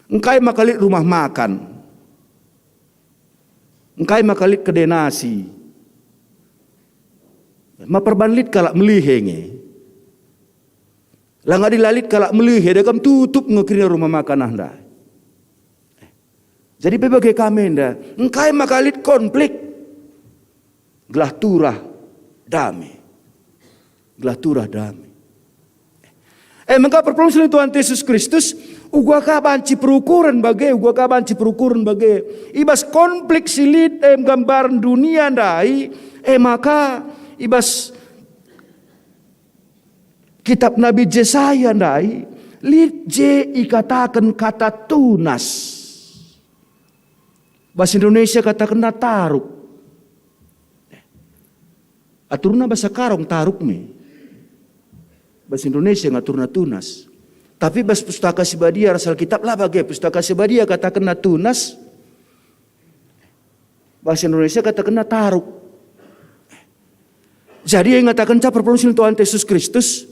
Engkai maka lead rumah makan. Engkai maka lead kedai nasi. Maperban lead kalak melihenge. Lang dilalit kalak melihe dekam tutup ngekirina rumah makan anda. Jadi bebagai kami anda, engkai makalit konflik, gelah turah damai, gelah turah damai. Maka perpuluhan Tuhan Yesus Kristus, ugwa ka banci perukuran bagai, ugwa ka banci perukuran bagai. Ibas konflik silit gambaran dunia ndai, maka ibas kitab Nabi Jesaya ndai lit je ikatakan kata tunas. Bahasa Indonesia katakan taruk. Aturna bahasa karong taruk me. Bahasa Indonesia ngaturna tunas. Tapi bahasa pustaka Sibadia asal kitab lah bagai pustaka Sibadia katakan tunas. Bahasa Indonesia katakan taruk. Jadi yang ngatakan cap perpuluhan Tuhan Yesus Kristus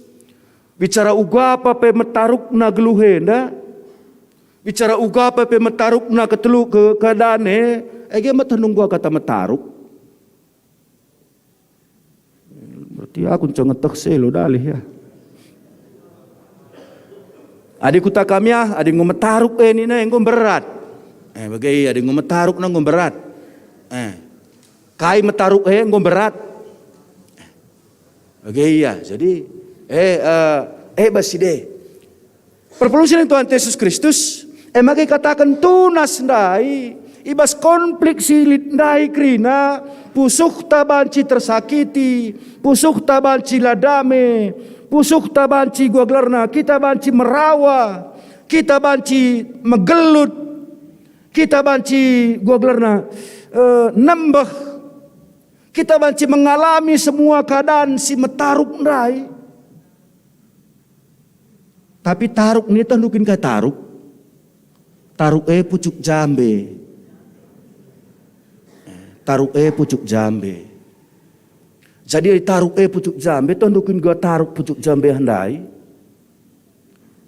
bicara uga apa pe metaruk na geluhenda, bicara uga apa pe metaruk na ketelu ke kadane, ege matanung gua kata metaruk. Berarti aku cengetek selo dalih ya. Adik kuta kami ya, adik ngometaruk ini na yang berat. Bagai adik ngometaruk na berat. Kai metaruk ngom berat. Bagai ya, jadi baside. Perpuluhan Tuhan Yesus Kristus, makai katakan tunas ndai, ibas konflik silit ndai krina, pusuk tabanci tersakiti, pusuk tabanci ladame, pusuk tabanci gua gelarna, kita banci merawa, kita banci megelut, kita banci gua gelarna nambah, kita banci mengalami semua keadaan si metaruk ndai. Tapi taruk ni tandukin ka taruk. Taruk pucuk jambe. taruk pucuk jambe. Jadi taruk pucuk jambe, tondukin gua taruk pucuk jambe handai.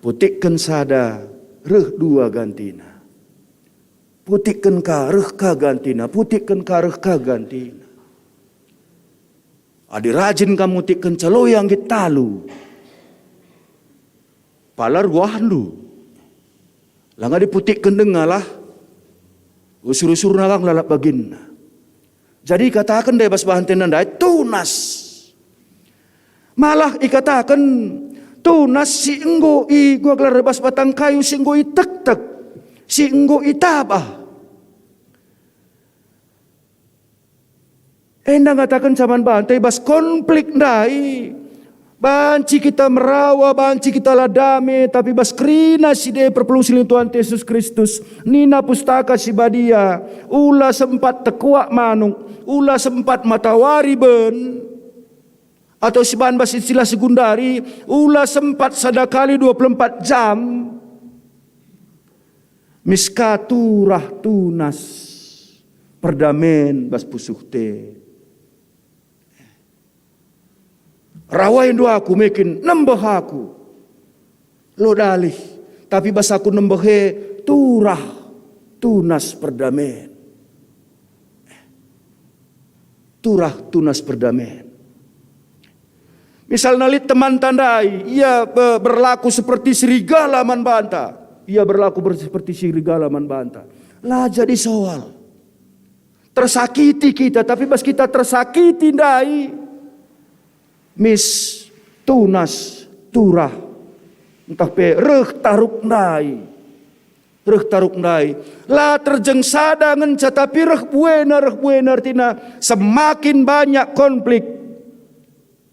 Putikkan sada reh dua gantina. Putikkan ka reh ka gantina, putikkan ka reh ka gantina. Adi rajin kamu tikkan caloyang gitalu. Palar gua handu. Langga diputikkan dengalah. Usur-usur nalang lalap baginna. Jadi katakan deh bas bahan tenan dai tunas. Malah ikatakan tunas si enggo i gua gelar bas batang kayu si enggo i tek-tek. Si enggo i tabah. Endang katakan zaman bantai bas konflik dai. Banci kita merawa, banci kita ladame, tapi bas krina si de perpelung silin Tuhan Yesus Kristus. Nina pustaka si badia, ula sempat tekuak manung, ula sempat matawari ben. Atau si bahan bas istilah sekundari, ula sempat sadakali 24 jam. Miskaturah tunas, perdamen bas pusuh te. Rawain dua aku mekin nembah aku. Lo dalih. Tapi basaku nembahe turah tunas perdamen. Turah tunas perdamen. Misal nalit teman tandai. Ia berlaku seperti serigala man banta. Ia berlaku seperti serigala man banta. Lah jadi soal. Tersakiti kita. Tapi bas kita tersakiti dai. Mis tunas turah entah pe reh taruk ndai la terjeng sada ngenca tapi reh buena artinya semakin banyak konflik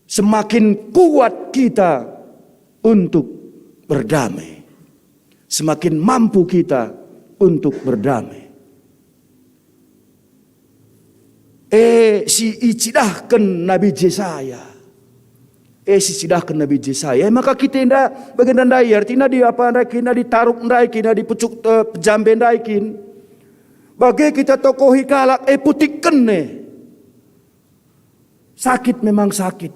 semakin kuat kita untuk berdamai, semakin mampu kita untuk berdamai. Si icidahkan Nabi Yesaya. Sisidahkan Nabi Yesaya. Maka kita indah bagian ndai artinya di apa ndai kina ditaruk ndai kina di pucuk jambe ndai kin. Bagai kita tokohi kalak putikkan ne. Sakit memang sakit.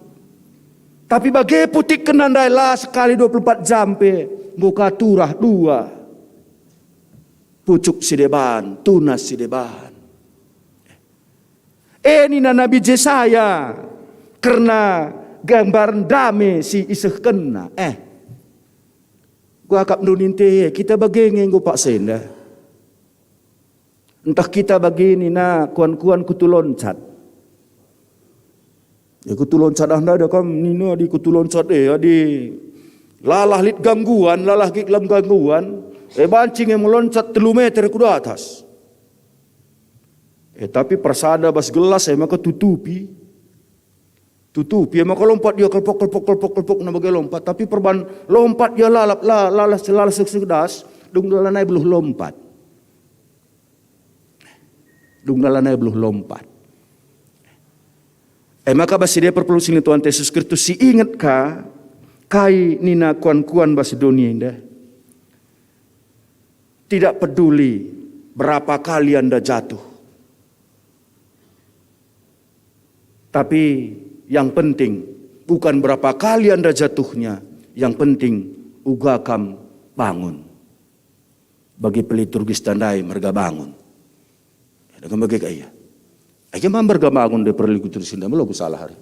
Tapi bagai putikkan ndai lah sekali 24 jambe buka turah dua. Pucuk sideban, tunas sideban. Nina Nabi Yesaya karena gambar dame si iseh kena. Gua akap nuninte kita bagenge gua pak senda. Entah kita bagini na kuan-kuan kutuloncat. Ya kutuloncat anda ada kam nino di kutuloncat di lalah lit gangguan, lalah giklam gangguan. Bancing yang meloncat 3 meter ke atas. Tapi persada bas gelas maka tutupi. Tutup, ya maka lompat dia kelpok na bagai lompat, tapi perban lompat dia lalas sekedas, dung dalanai beluh lompat. Maka basi dia perpelung sini Tuhan Yesus Kristus si ingat ka kai nina kuan-kuan basi dunia indah. Tidak peduli berapa kali Anda jatuh. Tapi yang penting bukan berapa kali Anda jatuhnya, yang penting uga kam bangun. Bagi peliturgis tandai merga bangun. Ada bagi kaya. Aja merga bangun de peliturgis tandai melo salah hari.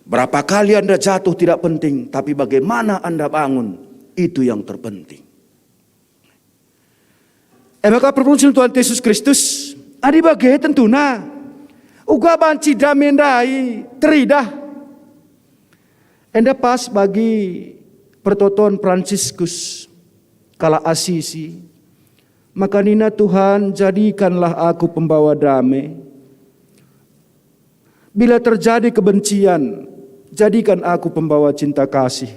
Berapa kali Anda jatuh tidak penting, tapi bagaimana Anda bangun itu yang terpenting. Maka perpulungan Tuhan Yesus Kristus adi bagai tentuna uga banci damendai teridah. Enda pas bagi pertoton Fransiskus kala Asisi. Maka nina Tuhan jadikanlah aku pembawa damai. Bila terjadi kebencian, jadikan aku pembawa cinta kasih.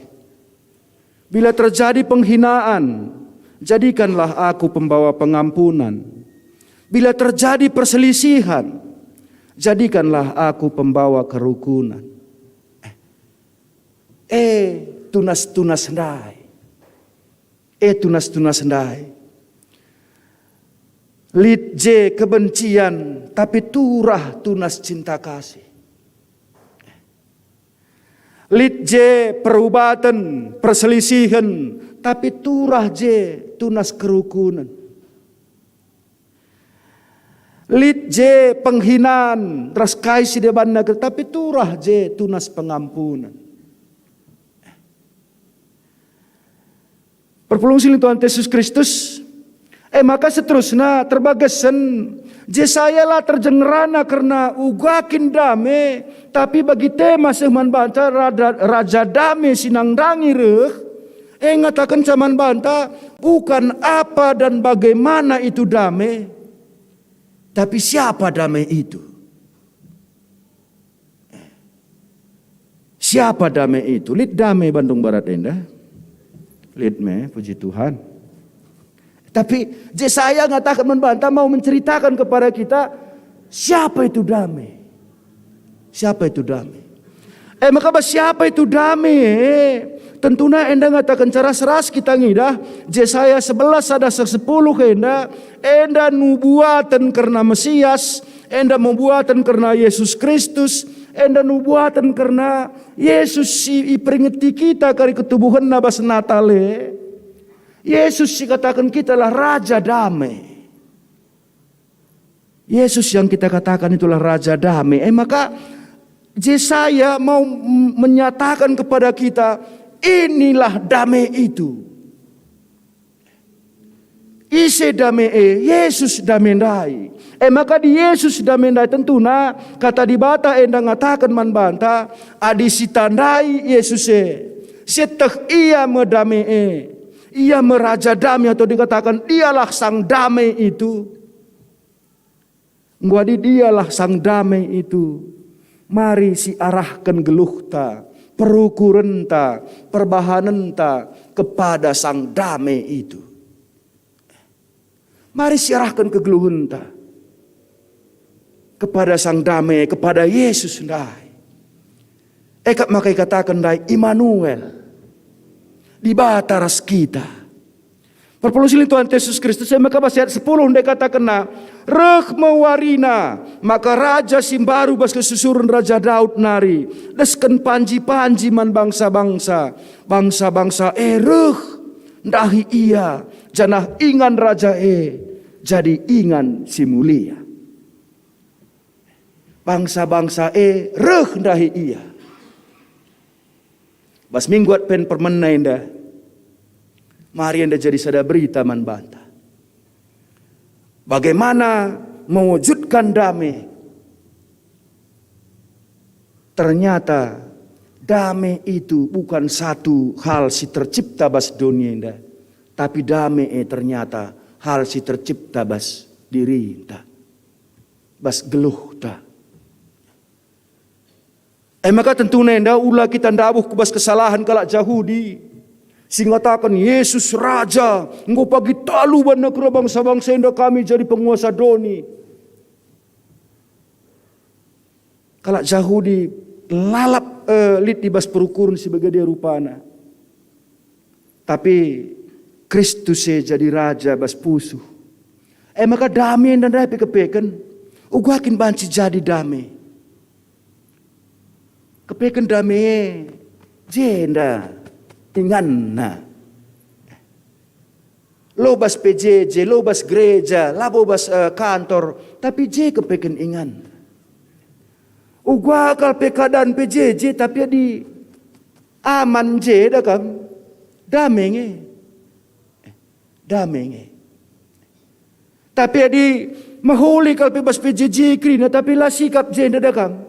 Bila terjadi penghinaan, jadikanlah aku pembawa pengampunan. Bila terjadi perselisihan, jadikanlah aku pembawa kerukunan. Tunas-tunas hendai. Tunas-tunas hendai. Lit J kebencian, tapi turah tunas cinta kasih. Lit J perubatan, perselisihan, tapi turah J tunas kerukunan. Lit J penghinaan, ras kaisi depan negeri, tapi turah J tunas pengampunan. Perpulungsi Tuhan Yesus Kristus. Maka seterusnya terbagasan je saya lah terjengrana karena ugakin dame, tapi bagi tema seman banta raja dame sinang dangi reh. Ngatakan caman banta bukan apa dan bagaimana itu dame, tapi siapa dame itu. Siapa dame itu? Lid dame Bandung Barat Endah. Lid me, puji Tuhan. Tapi saya ngatakan membantah, mau menceritakan kepada kita siapa itu damai. Siapa itu damai? Maka siapa itu damai? Tentunya enda ngatakan cara seras kita ngidah. Yesaya 11 ada 10 enda nubuatan karena Mesias, enda nubuatan karena Yesus Kristus, enda nubuatan karena Yesus si peringati kita kari ketubuhan nabas Natale. Yesus dikatakan kita lah Raja Damai. Yesus yang kita katakan itulah Raja Damai. Maka Yesaya mau menyatakan kepada kita, inilah damai itu. Ise damai Yesus damai. Maka di Yesus damai tentunya kata di bata enda ngatakan man banta adi sitandai Yesus setek ia medamai. Ia meraja damai atau dikatakan dialah sang damai itu. Ngwadi dialah sang damai itu. Mari si arahkan geluhta, perukurenta, perbahanenta kepada sang damai itu. Mari si arahkan kegeluhenta kepada sang damai, kepada Yesus ndai. Ekap makai katakan dai Immanuel. Di bataras kita. Perpulusi Tuhan Yesus Kristus. Maka ayat 10 dia katakan reh mewarina maka raja simbaru bas kesusuran Raja Daud nari. Desken panji-panji man bangsa-bangsa. Bangsa-bangsa reh ndahi ia janah ingan raja jadi ingan si mulia. Bangsa-bangsa reh ndahi ia. Bas mingguat pen permena indah. Mari anda jadi sada berita man banta. Bagaimana mewujudkan damai. Ternyata damai itu bukan satu hal si tercipta bas dunia indah. Tapi damai ternyata hal si tercipta bas diri indah. Bas geluh ta. Maka tentunya enda ulah kita ndabuh kubas kesalahan kalak Yahudi. Singatakan Yesus Raja. Engkau pagi talu bana kera bangsa-bangsa enda kami jadi penguasa doni. Kalak Yahudi lalap lit di bas perukurun sebagai dia rupana. Tapi Kristus jadi Raja bas pusuh. Maka damai dan damai kepekan. Ugakin banci jadi damai. Kepekan damai jenda inganna. Lobas PJJ, lobas gereja, labobas kantor, tapi J kepekan ingan. Ugwa kal pekadaan PJJ tapi di aman J dah kam. Damai Damai. Tapi di mahuli kal bebas PJJ krina tapi lah sikap J dah kam.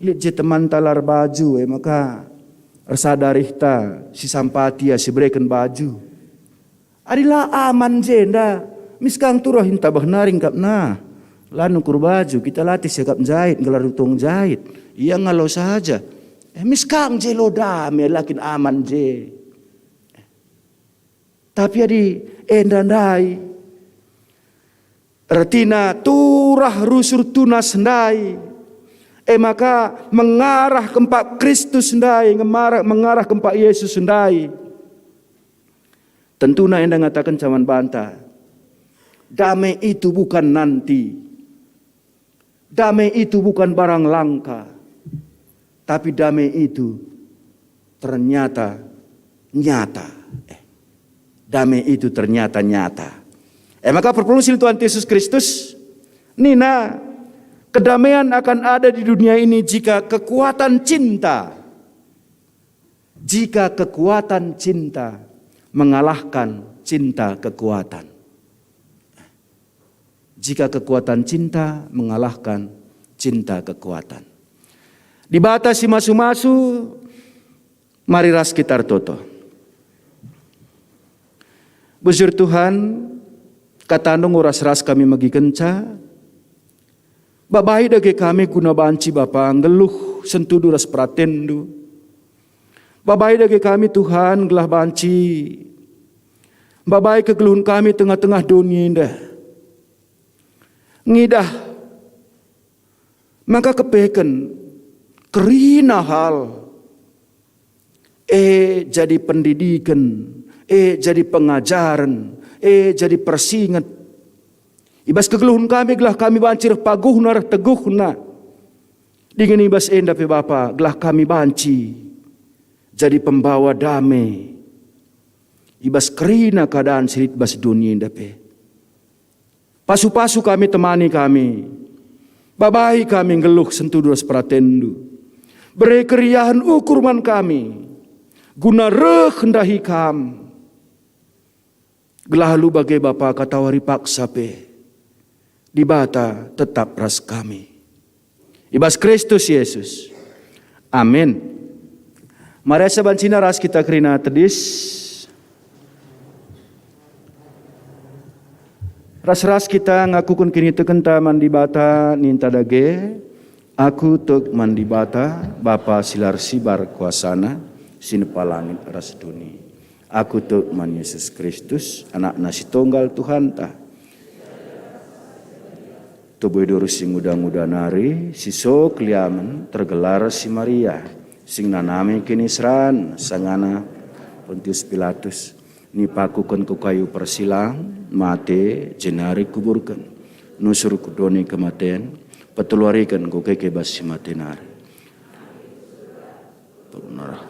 Lihat je teman talar baju maka rasadarihta si sampatia si berikan baju. Adilah aman jenda miskang turahin tabah naring kap na. Lanu kur baju kita latih sekap jahit gelar utong jahit. Iya ngalau saja. Miskang je lo dame lakin aman je. Tapi adi endandai. Retina turah rusur tunas ndai. Maka mengarah ke Pak Kristus sendai, mengarah ke Pak Yesus sendai. Tentunya enda ngatakan caman banta. Damai itu bukan nanti. Damai itu bukan barang langka. Tapi damai itu ternyata nyata. Damai itu ternyata nyata. Maka perpuluhan Tuhan Yesus Kristus, Nina, kedamaian akan ada di dunia ini jika kekuatan cinta. Jika kekuatan cinta mengalahkan cinta kekuatan. Jika kekuatan cinta mengalahkan cinta kekuatan. Dibatasi masu-masu, mari ras kita toto. Bujur Tuhan, katandong ras-ras kami magi kenca. Babai dage kami guna banci Bapa ngeluh sentudu ras pratendu. Babai dage kami Tuhan gelah banci. Babai kegeluhun kami tengah-tengah dunia indah. Ngidah. Maka kepeken kerina hal. Jadi pendidikan. Jadi pengajaran. Jadi persingat. Ibas kegeluhun kami gelah kami banci paguhna teguhna. Dengan ibas enda pe Bapa gelah kami banci. Jadi pembawa damai. Ibas kerina keadaan silit bas dunia indah pe. Pasu-pasu kami temani kami. Babai kami ngeluh sentuh duas pratendu. Beri keriahan ukurman kami. Guna rendahi kam. Gelah lu bagai Bapa katawari paksa pe. Dibata tetap ras kami. Ibas Kristus Yesus. Amin. Mari sabancina ras kita kerina tedis. Ras-ras kita ngakukun kini tekenta mandibata ninta dage. Aku tek mandibata Bapa silar sibar kuasana sinepa langit ras duni. Aku tek man Yesus Kristus anak nasi tunggal Tuhan ta. Tubuh durus sing muda-muda nari siso kliamen tergelar si Maria sing nanami kini seran sangana Pontius Pilatus. Ni pakukan ku kayu persilang, mate jenari kuburkan. Nusur kudoni kematian, peteluarikan ku kekebas si matenari. Perunarah.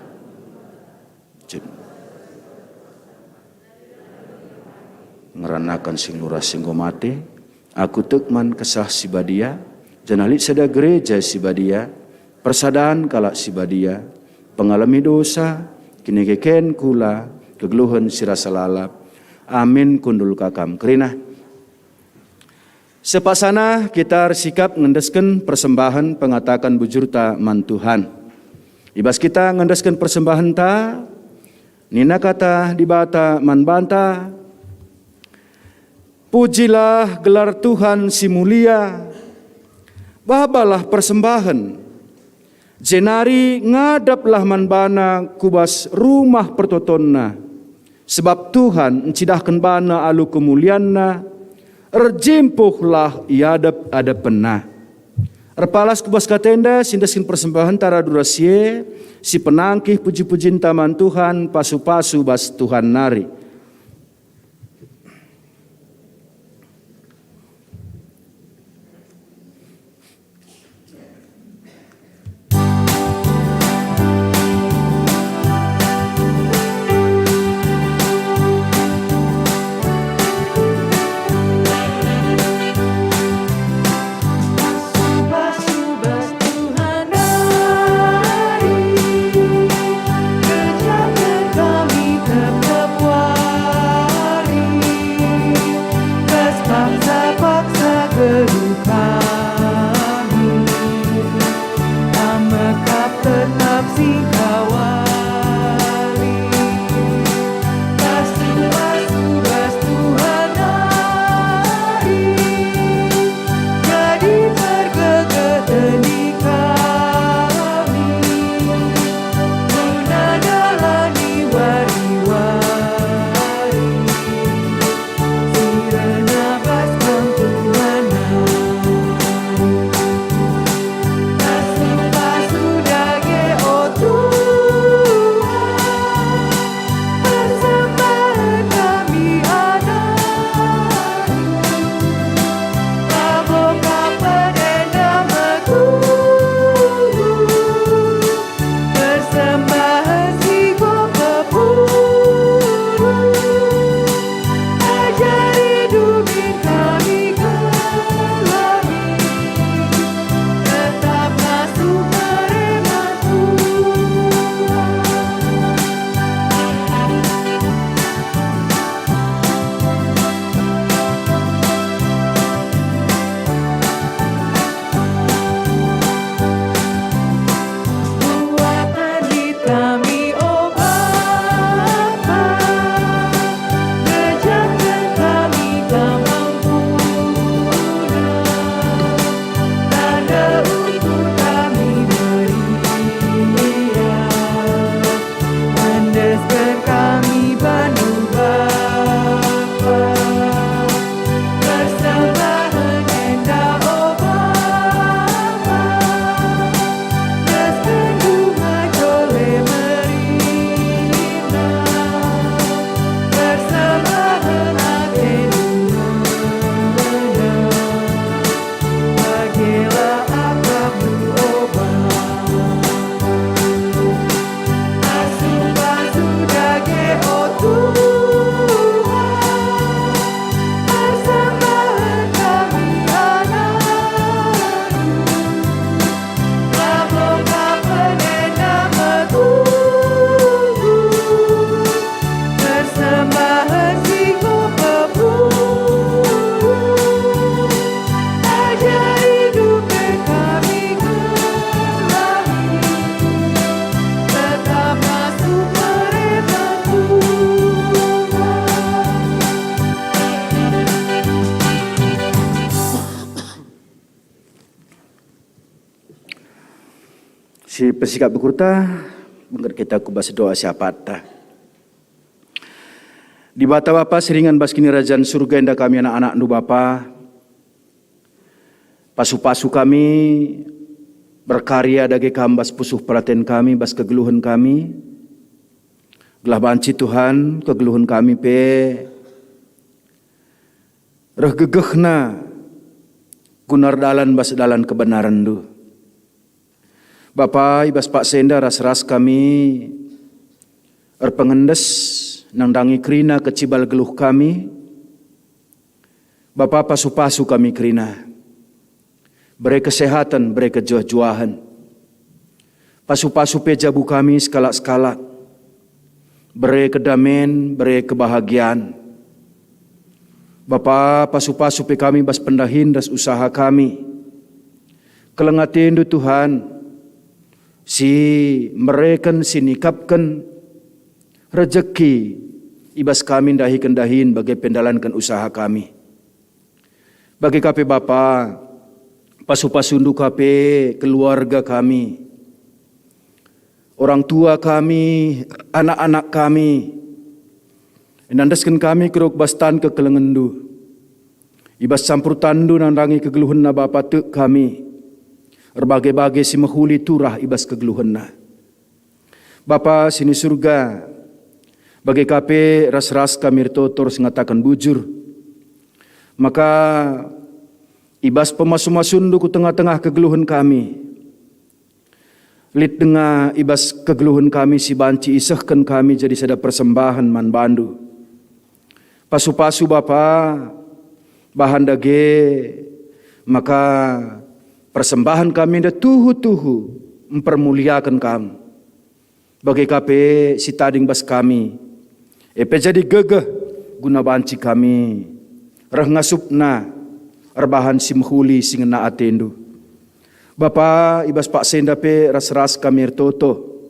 Ngeranakan sing lurah sing mate, aku tekman kesah si badia, janalit seda gereja si badia, persadaan kalak si badia, pengalami dosa, kini keken kula, kegeluhan sirasa lalap. Amin kundul kakam kerina. Sepasana kita sikap ngendeskan persembahan pengatakan bujurta mantuhan. Ibas kita ngendeskan persembahan ta. Nina kata dibata manbanta. Pujilah gelar Tuhan si mulia. Babalah persembahan. Jenari ngadaplah manbana kubas rumah pertotonna. Sebab Tuhan encidahkan bana alu kemulianna, erjimpuhlah iadap ada pena. Erpalas kubas katenda sindaskin persembahan tara durasie, si penangkih puji-pujin taman Tuhan, pasu-pasu bas Tuhan nari. Si persikap berkurta, mengkat kita ku bahasa doa siapa dah. Di bata Bapa seringan bas kini rajaan surga indah kami anak-anak nu Bapa. Pasu-pasu kami berkarya dagi kambas pusuh perhatian kami, bas kegeluhan kami. Gelah banci Tuhan, kegeluhan kami pe. Reh gegehna gunar dalan bas dalan kebenaran du. Bapa ibas Pak Senda ras-ras kami erpengendes nangdangi kerina kecibal geluh kami. Bapa pasu-pasu kami kerina. Beri kesehatan, beri kejuah-juahan. Pasu-pasu pejabu kami sekala-sekala. Beri kedamaian, beri kebahagiaan. Bapa pasu-pasu pe kami bas pendahin das usaha kami. Kelengatin du Tuhan. Si mereka sinikapkan rezeki ibas kami dahi-kendahin bagi pendalankan usaha kami. Bagi kape Bapa, pasu-pasundu kape keluarga kami, orang tua kami, anak-anak kami, nandaskan kami keruk bastan ke kelengendu, ibas campur tandu nandangi kegeluhan na Bapa tek kami. Berbagai-bagai si mahuli turah ibas kegeluhanna. Bapa sini surga, bagi kape ras-ras kami totor sengatakan bujur. Maka ibas pemasu-masundu ku tengah-tengah kegeluhan kami. Lid dengar ibas kegeluhan kami si banci isahkan kami jadi sada persembahan man bandu. Pasu-pasu Bapa, bahan dage, maka persembahan kami dah tuhu-tuhu mempermuliakan kamu. Bagi kape si tading bas kami. Epe jadi gegeh guna banci kami. Reh ngasupna erbahan si mehuli singena atendu. Bapa ibas Pak Senda pe ras-ras kami ertoto.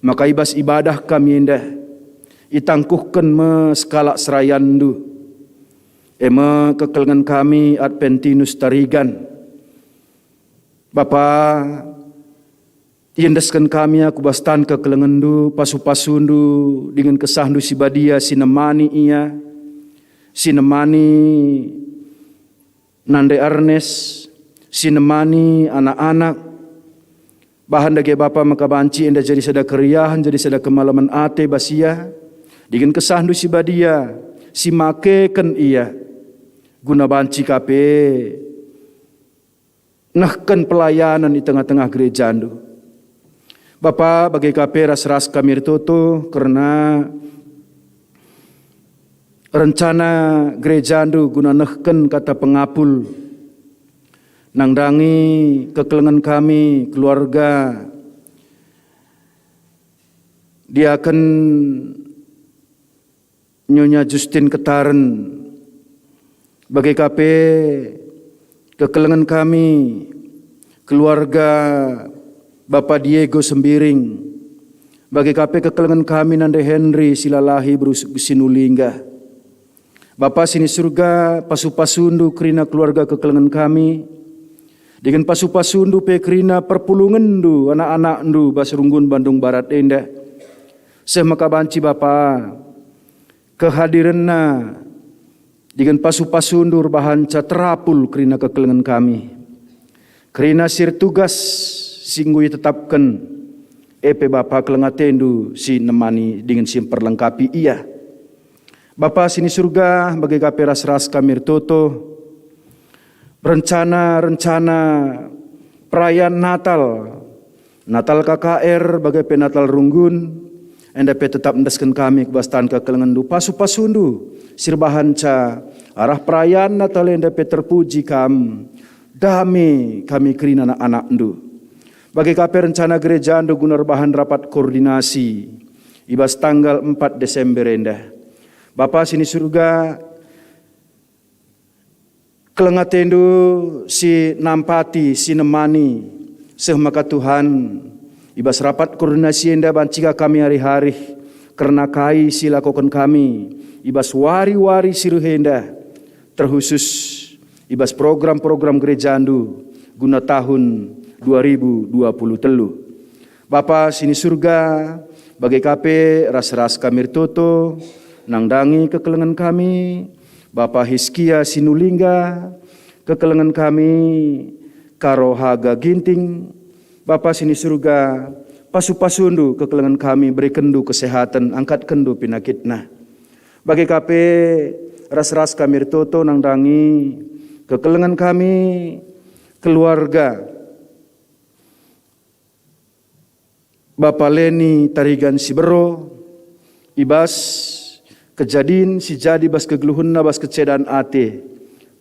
Maka ibas ibadah kami indah. Itangkuhkan me skala serayandu. Ema kekelengan kami Adventinus Tarigan. Bapa, iendaskan kami aku bastan ke kelengendu, pasu-pasundu, dengan kesahdu si badia, sinemani ia, sinemani Nande Ernest, sinemani anak-anak, bahan dage Bapa maka banci enda jadi sada keriahan, jadi sada kemalaman ate basia, dengan kesahdu si badia, si makekan ia, guna banci kape, nahkan pelayanan di tengah-tengah gereja andu. Bapa bagi kape ras-ras kami toto karena rencana gereja andu guna nahkan kata pengapul nangdangi kekelengan kami keluarga. Dia akan Nyonya Justin Ketaren bagi kape kekelengan kami, keluarga Bapak Diego Sembiring, bagi kape kekelengan kami Nande Henry Silalahi berusuk sinulingga. Bapa sini surga, pasu-pasundu kerina keluarga kekelengan kami, dengan pasu-pasundu pe kerina perpulungandu anak-anakdu Basrunggun Bandung Barat endah. Semaka banci Bapa, kehadiranna dengan pasu-pasundur bahan terapul kerina kekelengan kami. Kerina sir tugas singgu tetapkan epe Bapa kelengatendu si nemani dengan si perlengkapi ia. Bapa sini surga bagi kape ras-ras kami toto. Rencana perayaan Natal KKR bagi penatal Runggun. Endape tetap mendaskan kami kebastan kekelengan du pasu-pasundu sirbahan ca arah perayaan Natal endape terpuji kam dami kami kerina anak-anak ndu. Bagi kape rencana gereja ndu guna bahan rapat koordinasi ibas tanggal 4 Desember endah. Bapa sini surga kelengatendu si nampati si nemani sehmaka Tuhan ibas rapat koordinasi enda bancika kami hari-hari karena kai silakukan kami ibas wari-wari siruhenda terkhusus ibas program-program gereja andu guna tahun 2023. Bapa sini surga, bagai kape ras-ras kamir toto, nangdangi kekelengan kami, Bapa Hiskia sinulingga, kekelengan kami, karohaga ginting, Bapa sini surga, pasu-pasundu kekelengan kami, beri kendu kesehatan, angkat kendu pinakitna. Bagai kape ras-ras kamir toto nangdangi, kekelengan kami, keluarga, Bapa Leni Tarigan Sibero, ibas kejadin si jadi bas kegeluhunna bas kecedan ate,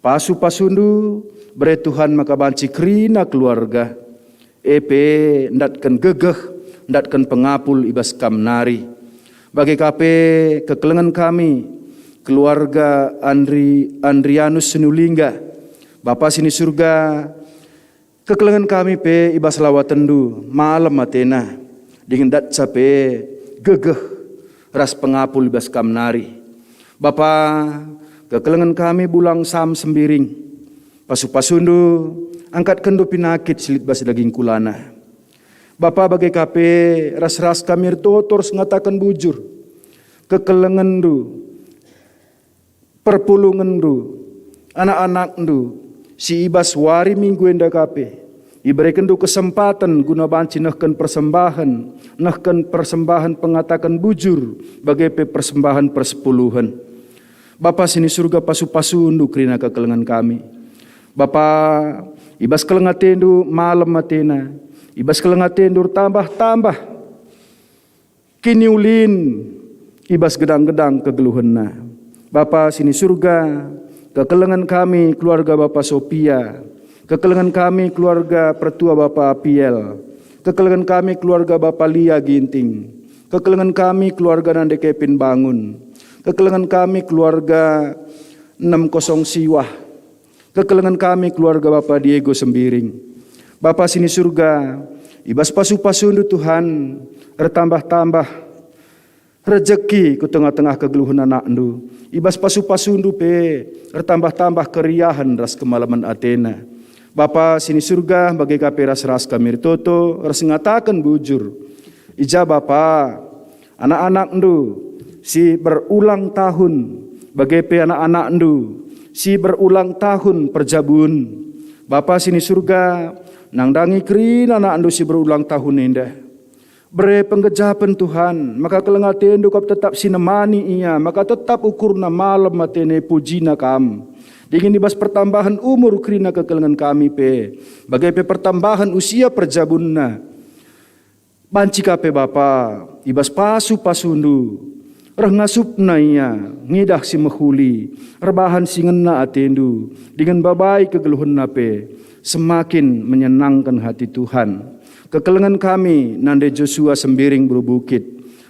pasu-pasundu, beri Tuhan maka banci krina keluarga, epe ndatkan gegeh, ndatkan pengapul ibas kamnari. Bagi kape kekelengan kami, keluarga Andrianus Senulingga, Bapa sini surga, kekelengan kami pe ibas lawatendu, malam matena, dingin dat cape gegeh, ras pengapul ibas kamnari. Bapa, kekelengan kami bulang sam sembiring, pasu-pasundu, angkat kendu pinakit silit bas daging kulana. Bapa bagai kape ras-ras kamir totor ngatakan bujur, kekelengan du, perpulungan du, anak-anak du, si ibas wari minggu enda kape, iberikan du kesempatan guna banci nahkan persembahan pengatakan bujur bagai pe persembahan persepuluhan. Bapa sini surga pasu-pasundu krina kekelengan kami. Bapa ibas kelengatendu malam matena, ibas kelengatendu tambah-tambah, kini ulin ibas gedang-gedang kegeluhanna. Bapa sini surga, kekelengan kami keluarga Bapa Sophia, kekelengan kami keluarga pertua Bapa Apiel, kekelengan kami keluarga Bapa Lia Ginting, kekelengan kami keluarga Nande Kepin Bangun, kekelengan kami keluarga 60 Siwah, kekelengan kami keluarga Bapa Diego Sembiring. Bapa sini surga, ibas pasu-pasundu Tuhan, retambah-tambah rezeki ke tengah-tengah kegeluhan anak ndu. Ibas pasu-pasundu pe, retambah-tambah keriahan ras kemalaman Athena. Bapa sini surga, bagai kape ras-ras kamir toto, ras ngatakan bujur. Ija Bapa, anak-anak ndu, si berulang tahun, bagai pe anak-anak ndu, si berulang tahun perjabun. Bapa sini surga, nangdangi krin anak ndu si berulang tahun indah. Beri penggejapan Tuhan, maka kelengatendu kau tetap sinemani ia, maka tetap ukurna malam matene pujina kam. Dingin ibas pertambahan umur krina kekelengan kami pe, bagai pe pertambahan usia perjabunna. Banci kape Bapa, ibas pasu-pasundu, reh ngasupna ia, ngidah si mehuli, rebahan si ngena atendu, dengan babai kegeluhunna pe, semakin menyenangkan hati Tuhan. Kekelengan kami nande Joshua Sembiring buru bukit,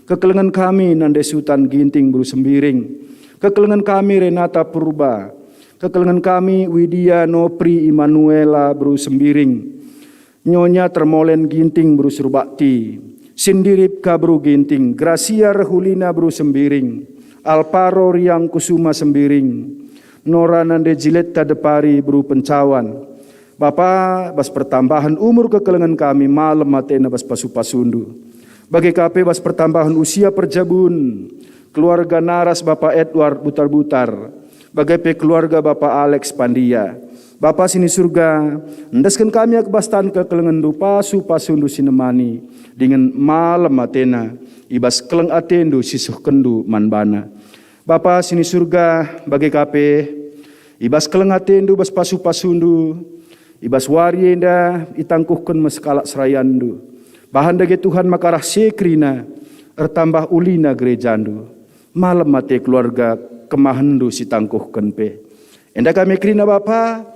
kekelengan kami nande Sultan Ginting buru Sembiring, kekelengan kami Renata Purba, kekelengan kami Widya Nopri Immanuela buru Sembiring, Nyonya Termolen Ginting buru Surbakti, Sindirip Kabru Ginting, Gracia Rehulina buru Sembiring, Alparo Riang Kusuma Sembiring, Nora nande Jilet Kadepari buru Pencawan. Bapa, bas pertambahan umur kekelengan kami malam matena bas pasu-pasundu. Bagi kape bas pertambahan usia perjabun, keluarga Naras Bapa Edward Butar-Butar, bagai pe keluarga Bapa Alex Pandia. Bapa sini surga, ndaskan kami akbastan kekelengan du pasu-pasundu sinemani, dengan malam matena, ibas keleng atendu sisuh kendu manbana. Bapa sini surga, bagai kape, ibas keleng atendu bas pasu-pasundu, ibas warienda itangkuhkan meskalak serayandu. Bahan dage Tuhan makarah sekrina ertambah ulina gerejandu. Malam mate keluarga kemahandu si tangkuhkan pe. Enda kami krina Bapa,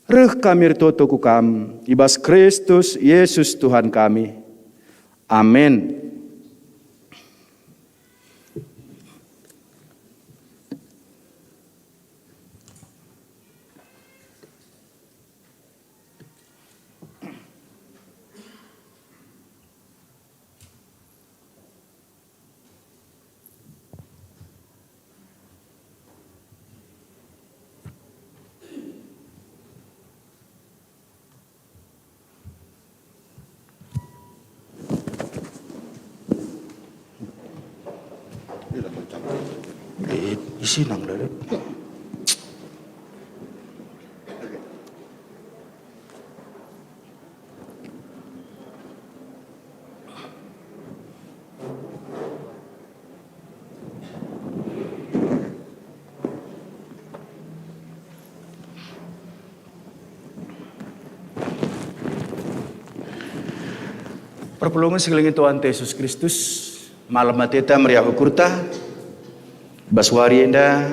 reh kami toto kukam, ibas Kristus Yesus Tuhan kami. Amin. Isi nang dada. Perpulungan sekeliling Tuhan Yesus Kristus, malam mateta meriah kurta, baswari enda,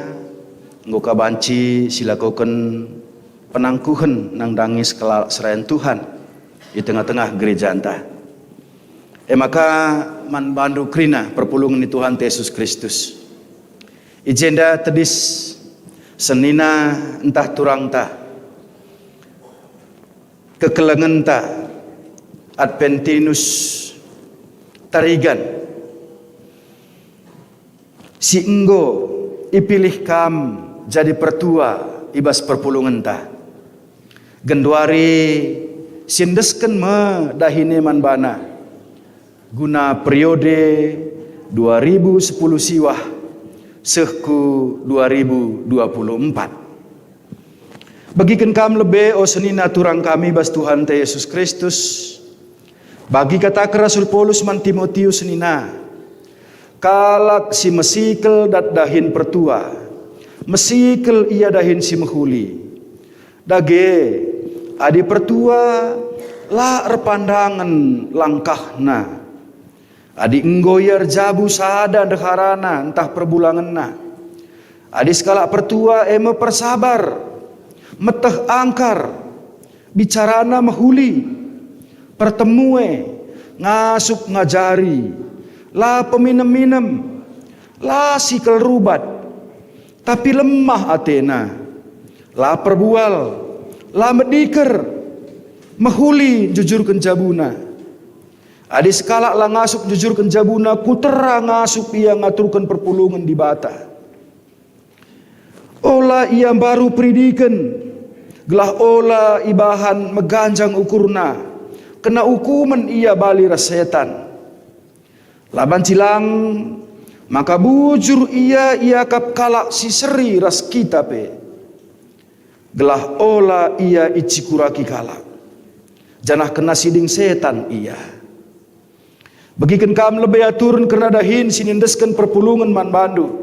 ngoka banci silakukan penangkuhan nang dangis kelak serayan Tuhan di tengah-tengah gereja anta. Maka man bandu krina perpulungan di Tuhan Yesus Kristus. Ijenda tedis senina entah turang ta, kekelengan ta, Adventinus tarigan si enggo ipilih kam jadi pertua ibas perpulungan ta genduari sindesken me dahine manbana guna periode 2010 siwah sehku 2024. Bagikan kam lebe o senina turang kami bas Tuhan te Yesus Kristus. Bagi kata ke Rasul Paulus man Timotius senina, kalak si mesikel dat dahin pertua, mesikel ia dahin si mehuli. Dage adi pertua la repandangan langkahna. Adi enggoyer jabu sada deharana entah perbulanganna. Adi skala pertua eme persabar, meteh angkar, bicarana mehuli. Pertemue ngasup ngajari la peminem-minem la sikel rubat tapi lemah atena la perbual la mediker mehuli jujur kenjabuna adi skala la ngasup jujur kenjabuna kutera ngasup ia ngaturkan perpulungan di bata ola ia baru pridiken gelah ola ibahan meganjang ukurna kena hukuman ia bali ras setan. Laban cilang maka bujur ia kap kalak si seri ras kita pe. Gelah ola ia icikuraki kalak. Janah kena siding setan ia. Bagikan kam lebih aturun kena dahin sinindeskan perpulungan man bandu.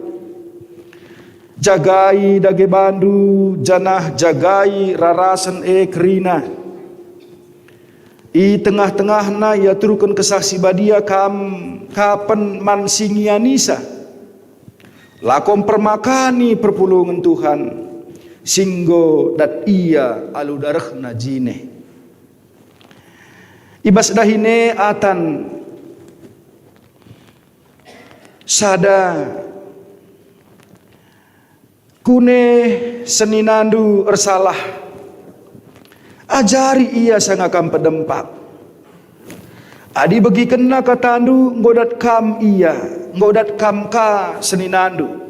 Jagai dage bandu janah jagai rarasan kerina. I tengah-tengahna ia turunkan kesaksi badia kapan man singianisa. Lakom permakani perpulungan Tuhan. Singgo dat ia aludarah najine. Ibas dahine atan sada kune seninandu ersalah. Ajari ia sangakam pedempak. Adi bagi kena katandu ngodat kam ia, ngodat kam ka seninandu.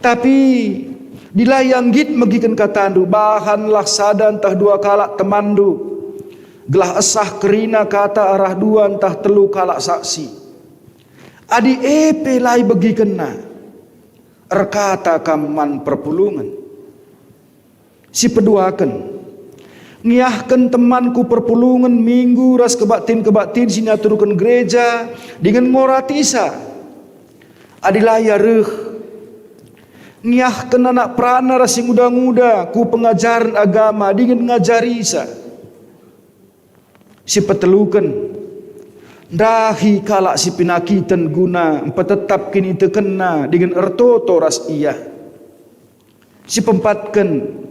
Tapi dilayang git megikan katandu bahan laksada entah dua kalak temandu. Gelah esah kerina kata arah dua entah telu kalak saksi. Adi epe lai bagi kena erkata kaman perpulungan. Si peduakan ngiahkan temanku perpulungan minggu ras kebatin sini aturkan gereja dengan moratisa adilaya reh ngiahkan anak prana ras yang muda-muda ku pengajaran agama dengan ngajarisa si petelukan dahi kalak si pinakitan guna petetap kini tekena dengan ertoto ras iya si pempatkan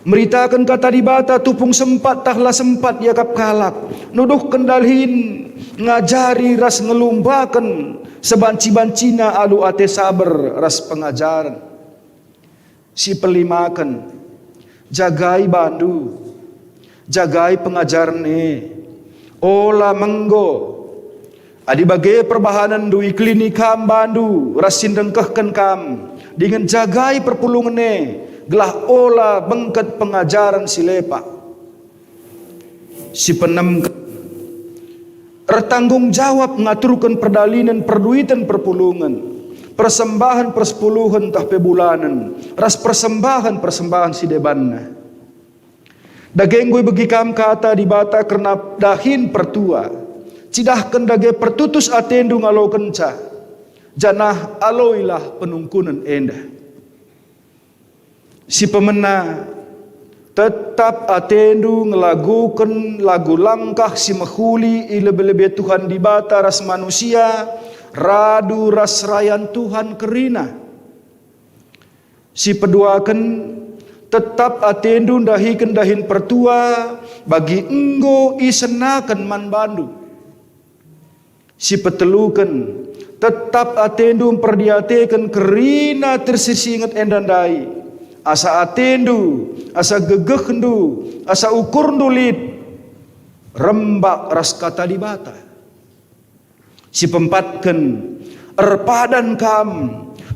meritakan kata di bata tupung sempat tahlah sempat ya kap kalak nuduh kendalhin ngajari ras ngelumbakan sebanci-bancina alu ate saber ras pengajaran si pelimakan jagai bandu jagai pengajaran ola menggo adi bagai perbahanan dui klinikam bandu ras sindengkehkan kam dengan jagai perpulungan gelah ola bengket pengajaran si lepak si penem bertanggung jawab ngaturkan perdalinan perduitan perpulungan persembahan persepuluhan tah pebulanan, ras persembahan si debanna. Dageng gue bagi kam kata di bata karena dahin pertua, cidahkan dage pertutus atendu ngalo kenca, janah aloilah penungkunan endah. Si pemena tetap atendu ngelagukan lagu langkah si mahuli ilebe-lebe Tuhan di bata ras manusia, radu ras rayan Tuhan kerina. Si peduakan tetap atendu dahikan dahin pertua bagi enggo isenakan man bandu. Si petelukan tetap atendu perdiatekan kerina tersisingat endandai. Asa atendu, asa gegehdu, asa ukur dulit, rembak ras kata di bata. Si pempatkan erpadan kam,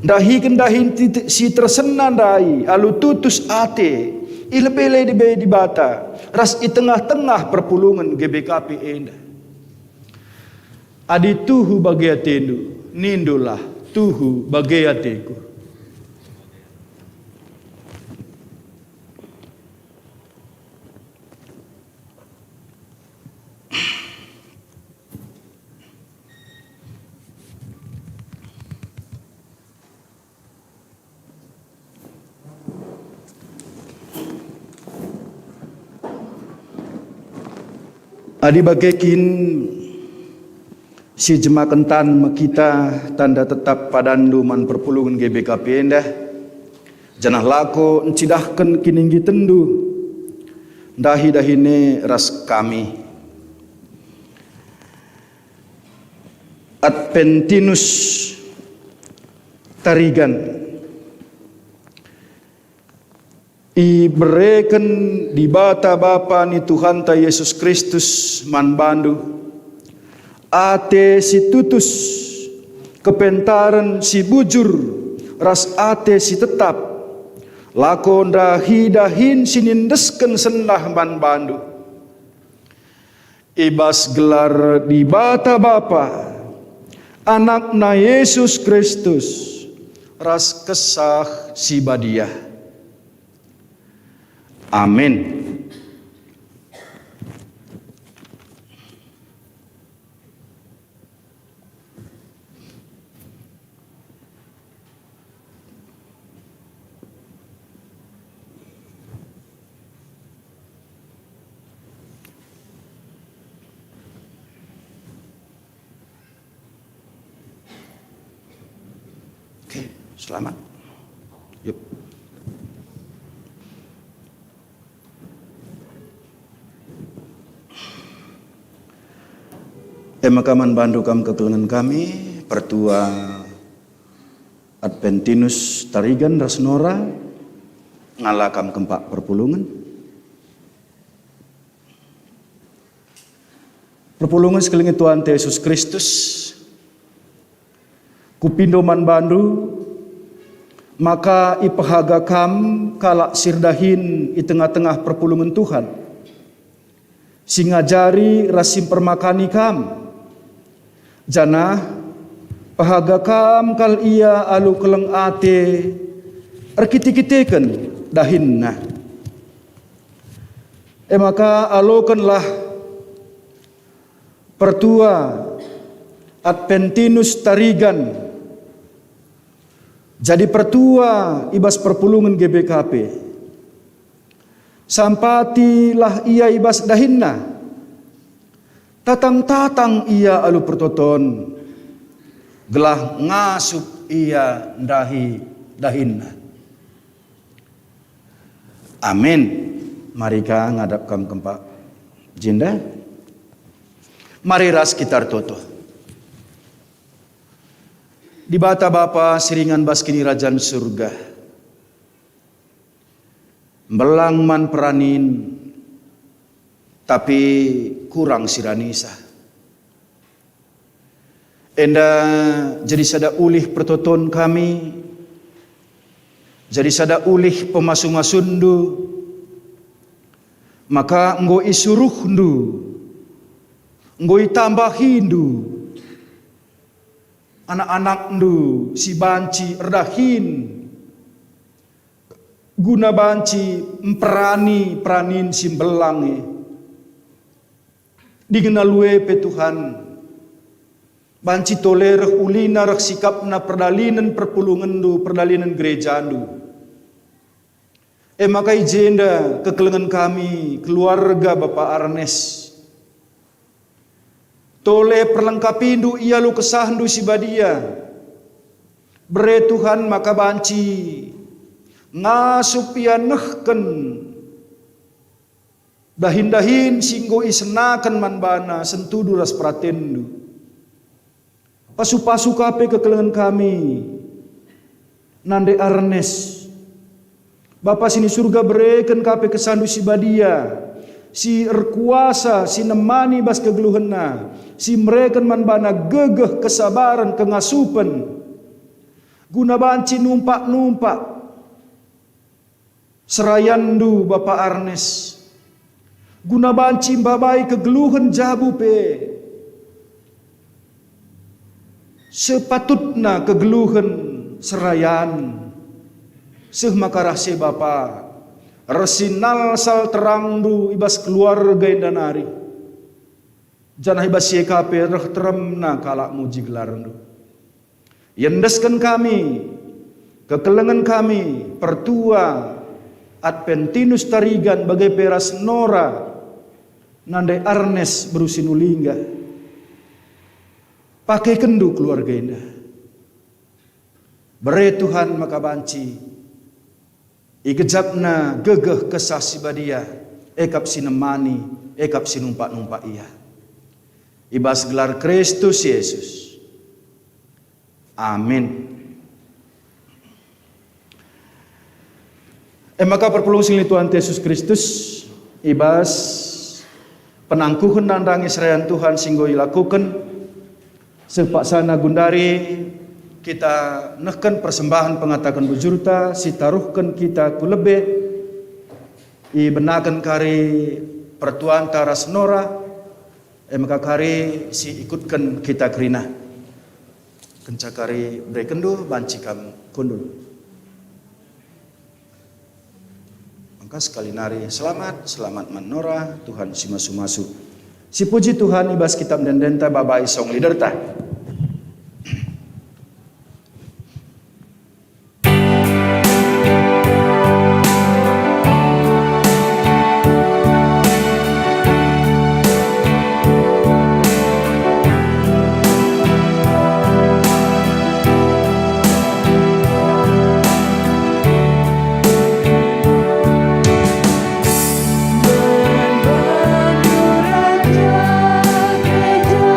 dahikan dahin si tersenan dai, alu tutus ate, ilebele di bata, ras i tengah-tengah perpulungan GBKP endah. Adi tuhu bagi atendu, nindulah tuhu bagi ateku. Adi bagekin si jemakentan makita tanda tetap padandu man perpulungan GBKP endah janah lako encidahkan kininggi tendu dahi-dahine ras kami Adventinus Tarigan iberikan di bata Bapa ni Tuhan ta Yesus Kristus man bandu ate si tutus kepentaran si bujur ras ate si tetap lakon dahi-dahin sinindesken sendah man bandu ibas gelar di bata Bapa anakna Yesus Kristus ras kesah si badiah. Amin. Oke, selamat. Yuk. Makaman bandu kam kekelengan kami pertua Adventinus Tarigan Rasnora ngalakam kempak perpulungan sekeliling Tuhan Yesus Kristus kupindo man bandu maka ipahaga kam kalak sirdahin i tengah-tengah perpulungan Tuhan singajari rasim permakani kam janah pahaga kam kal ia alu keleng ate erkiti-kiteken dahinna maka alokanlah pertua Adventinus Tarigan jadi pertua ibas perpulungan GBKP sampatilah ia ibas dahinna tatang-tatang ia alu pertoton gelah ngasup ia dahinna. Amin. Mari ka ngadap kam kempak jinda. Mari ras kitar toto. Di bata Bapa siringan baskini rajan surga. Belang man peranin tapi kurang siranisa. Enda jadi sada ulih pertoton kami, jadi sada ulih pemasungasundu, maka enggo isuruhndu, enggo itambahindu, anak-anak ndu si banci erdahin guna banci pranin si belangi digenalue pe Tuhan banci tolereh ulina rek sikapna perdalinan perpulungan ndu perdalinan gereja ndu makai jenda kekelengan kami keluarga Bapak Arnes tole perlengkapi ndu ia lu kesah ndu si badia bere Tuhan maka banci ngasup pianehken dahin-dahin singgo isenakan manbana sentudu ras pratendu pasu-pasu kape kekelengan kami nande Arnes Bapa sini surga bereken kape kesandu si badia si erkuasa si nemani bas kegeluhenna si mereken manbana gegeh kesabaran kengasupen guna banci numpak serayandu Bapak Arnes guna banci babai kegeluhen jabu pe sepatutna kegeluhen serayan seh makarase Bapa resinal sal terangdu ibas keluarga indanari janah ibas yekape reh teremna kalak muji gelarndu yendeskan kami kekelengan kami pertua Adventinus Tarigan bagai peras Nora nandai Arnes berusin ulingga pakai kendu keluarga indah bere Tuhan maka banci igejapna gegeh kesah si badia ekap sinemani ekap sinumpak-numpak ia ibas gelar Kristus Yesus amin. Maka perpulung sing Tuhan Yesus Kristus ibas penangkuhan nandang Israel Tuhan singgo ilakukan sepaksana gundari kita neken persembahan pengatakan bujurta si taruhkan kita kulebe i benakan kari pertuan taras nora maka kari si ikutkan kita kerina kenca kari brekendu bancikam kundul maka sekali nari selamat menora Tuhan si masu si puji Tuhan ibas kitab dan denta babai song liderta. Raja gereja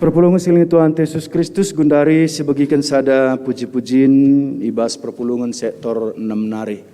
Perpulungan siling Tuhan Yesus Kristus gundari sebagikan sada puji-pujin ibas perpulungan sektor 6 nari.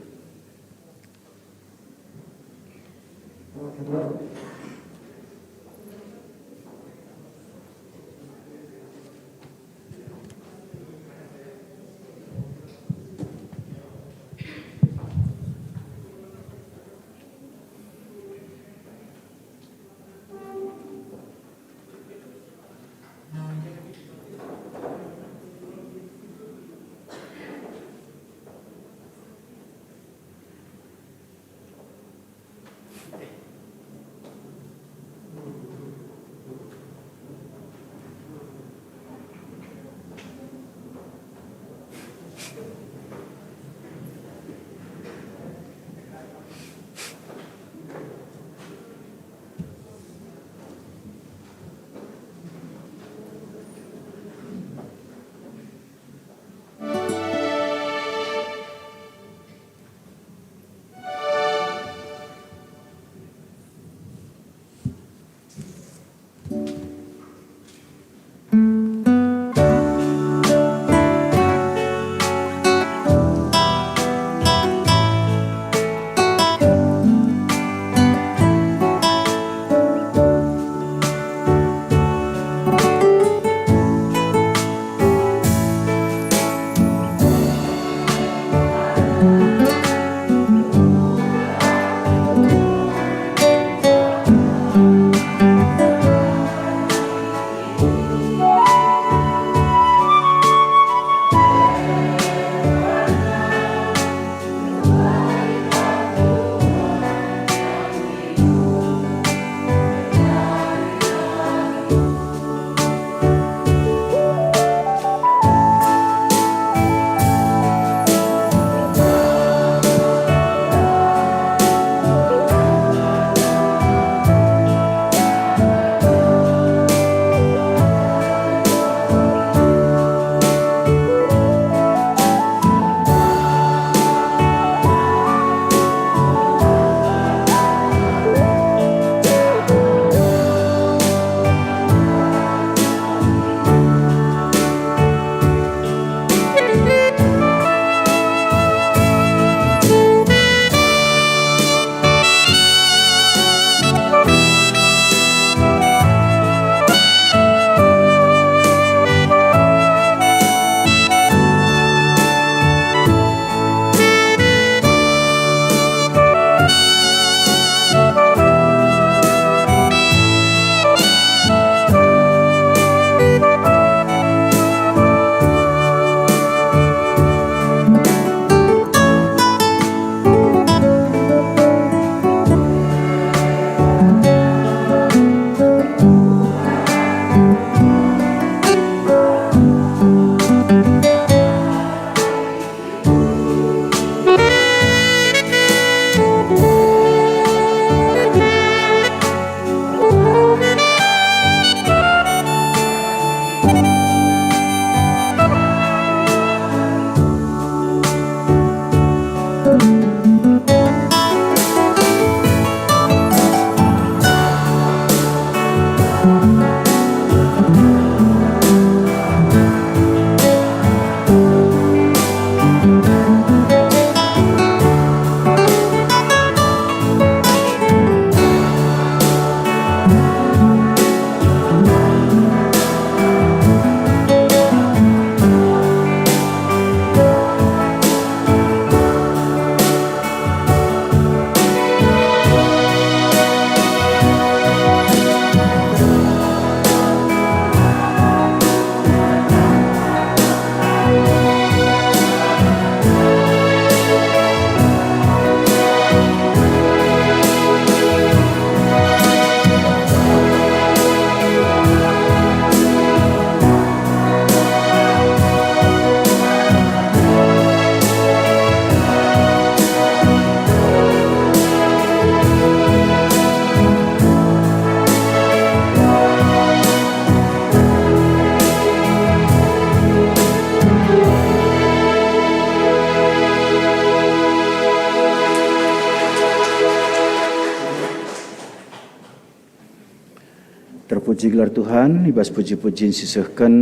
Terpuji gelar Tuhan, ibas puji-pujian sisehkan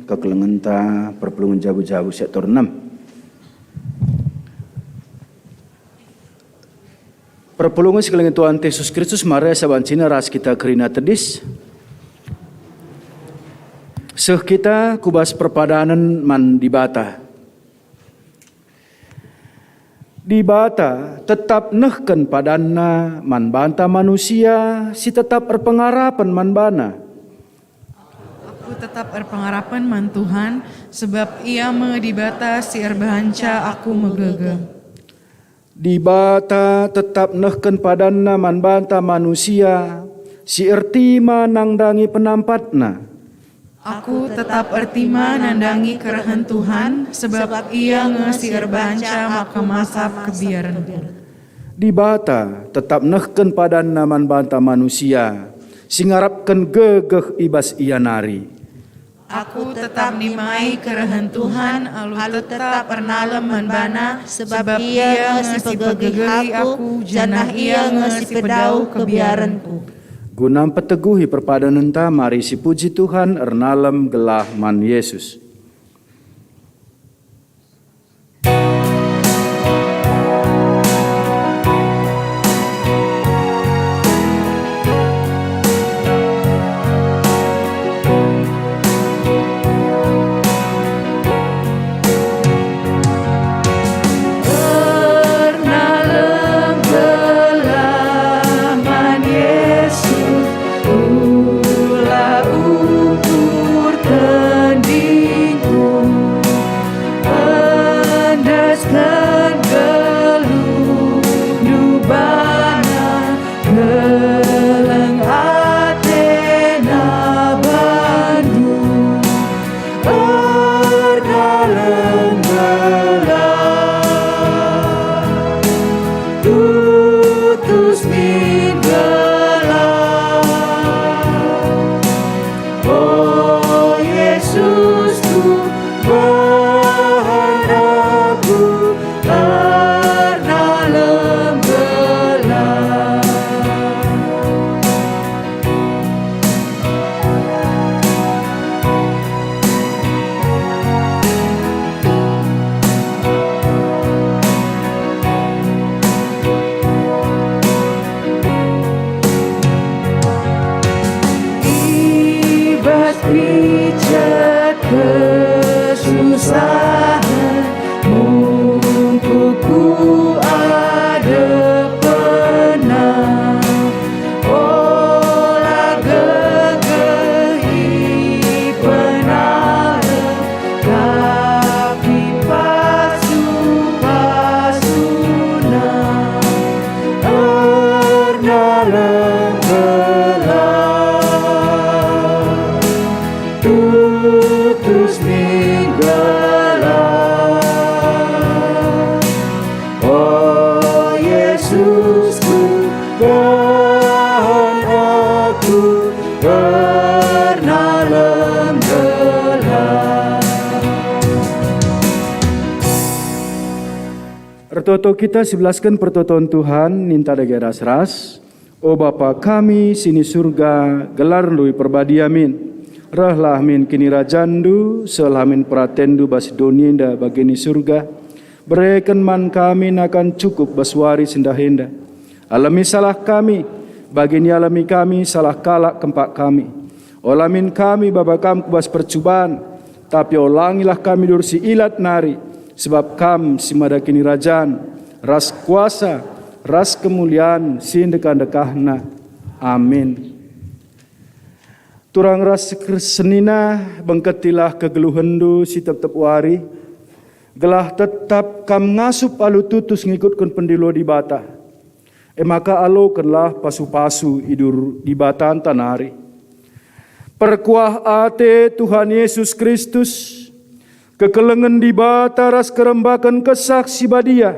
kekelengan ta perpelungan jabu-jabu sektor 6. Perpelungan sekalian Tuhan Yesus Kristus mare sabancina ras kita kerina tedis. Seh kita kubas perpadanan man di bata. Di bata tetap nehken padanna man banta manusia si tetap berpengarapan man bana. Aku tetap berpengharapan man Tuhan, sebab ia me di bata si erbahanca aku megege. Di bata tetap nehken padanna man banta manusia si ertima nangdangi penampatna. Aku tetap ertima nandangi kerahan Tuhan, sebab ia ngesi erbahanca maka masap kebiaran. Di bata tetap nehken padanna man banta manusia si ngarapken gegeh ibas ia nari. Aku tetap nimai kerahan Tuhan, alu tetap pernalem manbana, sebab ia ngesi pegegeri aku, janah ia ngesi pedau kebiaranku. Guna peteguhi perpadanan ta, mari si puji Tuhan ernalem gelah man Yesus. Pertoto kita sebelaskan pertotoan Tuhan ninta dage ras-ras. O Bapa kami sini surga gelar lui perbadi amin. Rahlah min kini rajandu selamin pratendu bas doninda bagini surga. Berikan man kami nakan cukup baswari sendahenda. Alami salah kami bagini alami kami salah kalak kempak kami. Olamin kami bapa kam kubas percubaan tapi olangilah kami dursi ilat nari. Sebab kam simada kini rajan, ras kuasa, ras kemuliaan, sindekan-dekahna. Amin. Turang ras senina bengketilah kegeluhendu si tetap wari. Gelah tetap kam ngasup alu tutus ngikutkan pendilo di bata. Maka alo kenlah pasu-pasu idur di batan tanari. Perkuah ate Tuhan Yesus Kristus. Kekelengan di bata ras kerembakan kesaksi badia.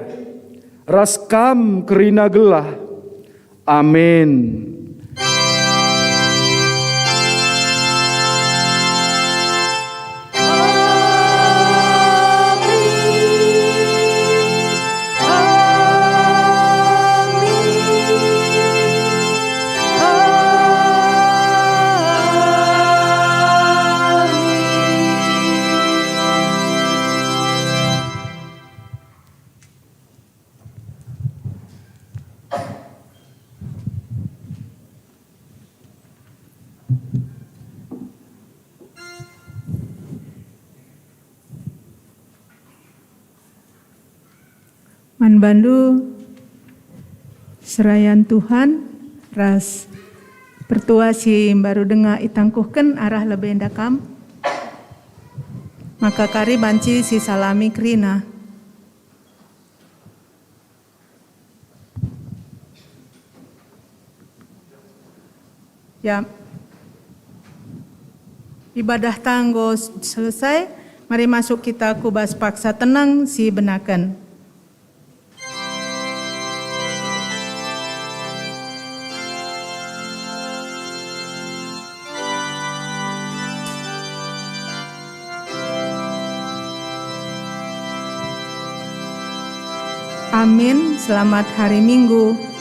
Ras kam kerina gelah. Amin. Manbandu serayan Tuhan ras pertua si baru dengar itangkuhkan arah lebih endakam. Maka kari banci si salami krina. Ya, ibadah tanggo selesai, mari masuk kita kubas paksa tenang si benakan. Amin, selamat hari Minggu.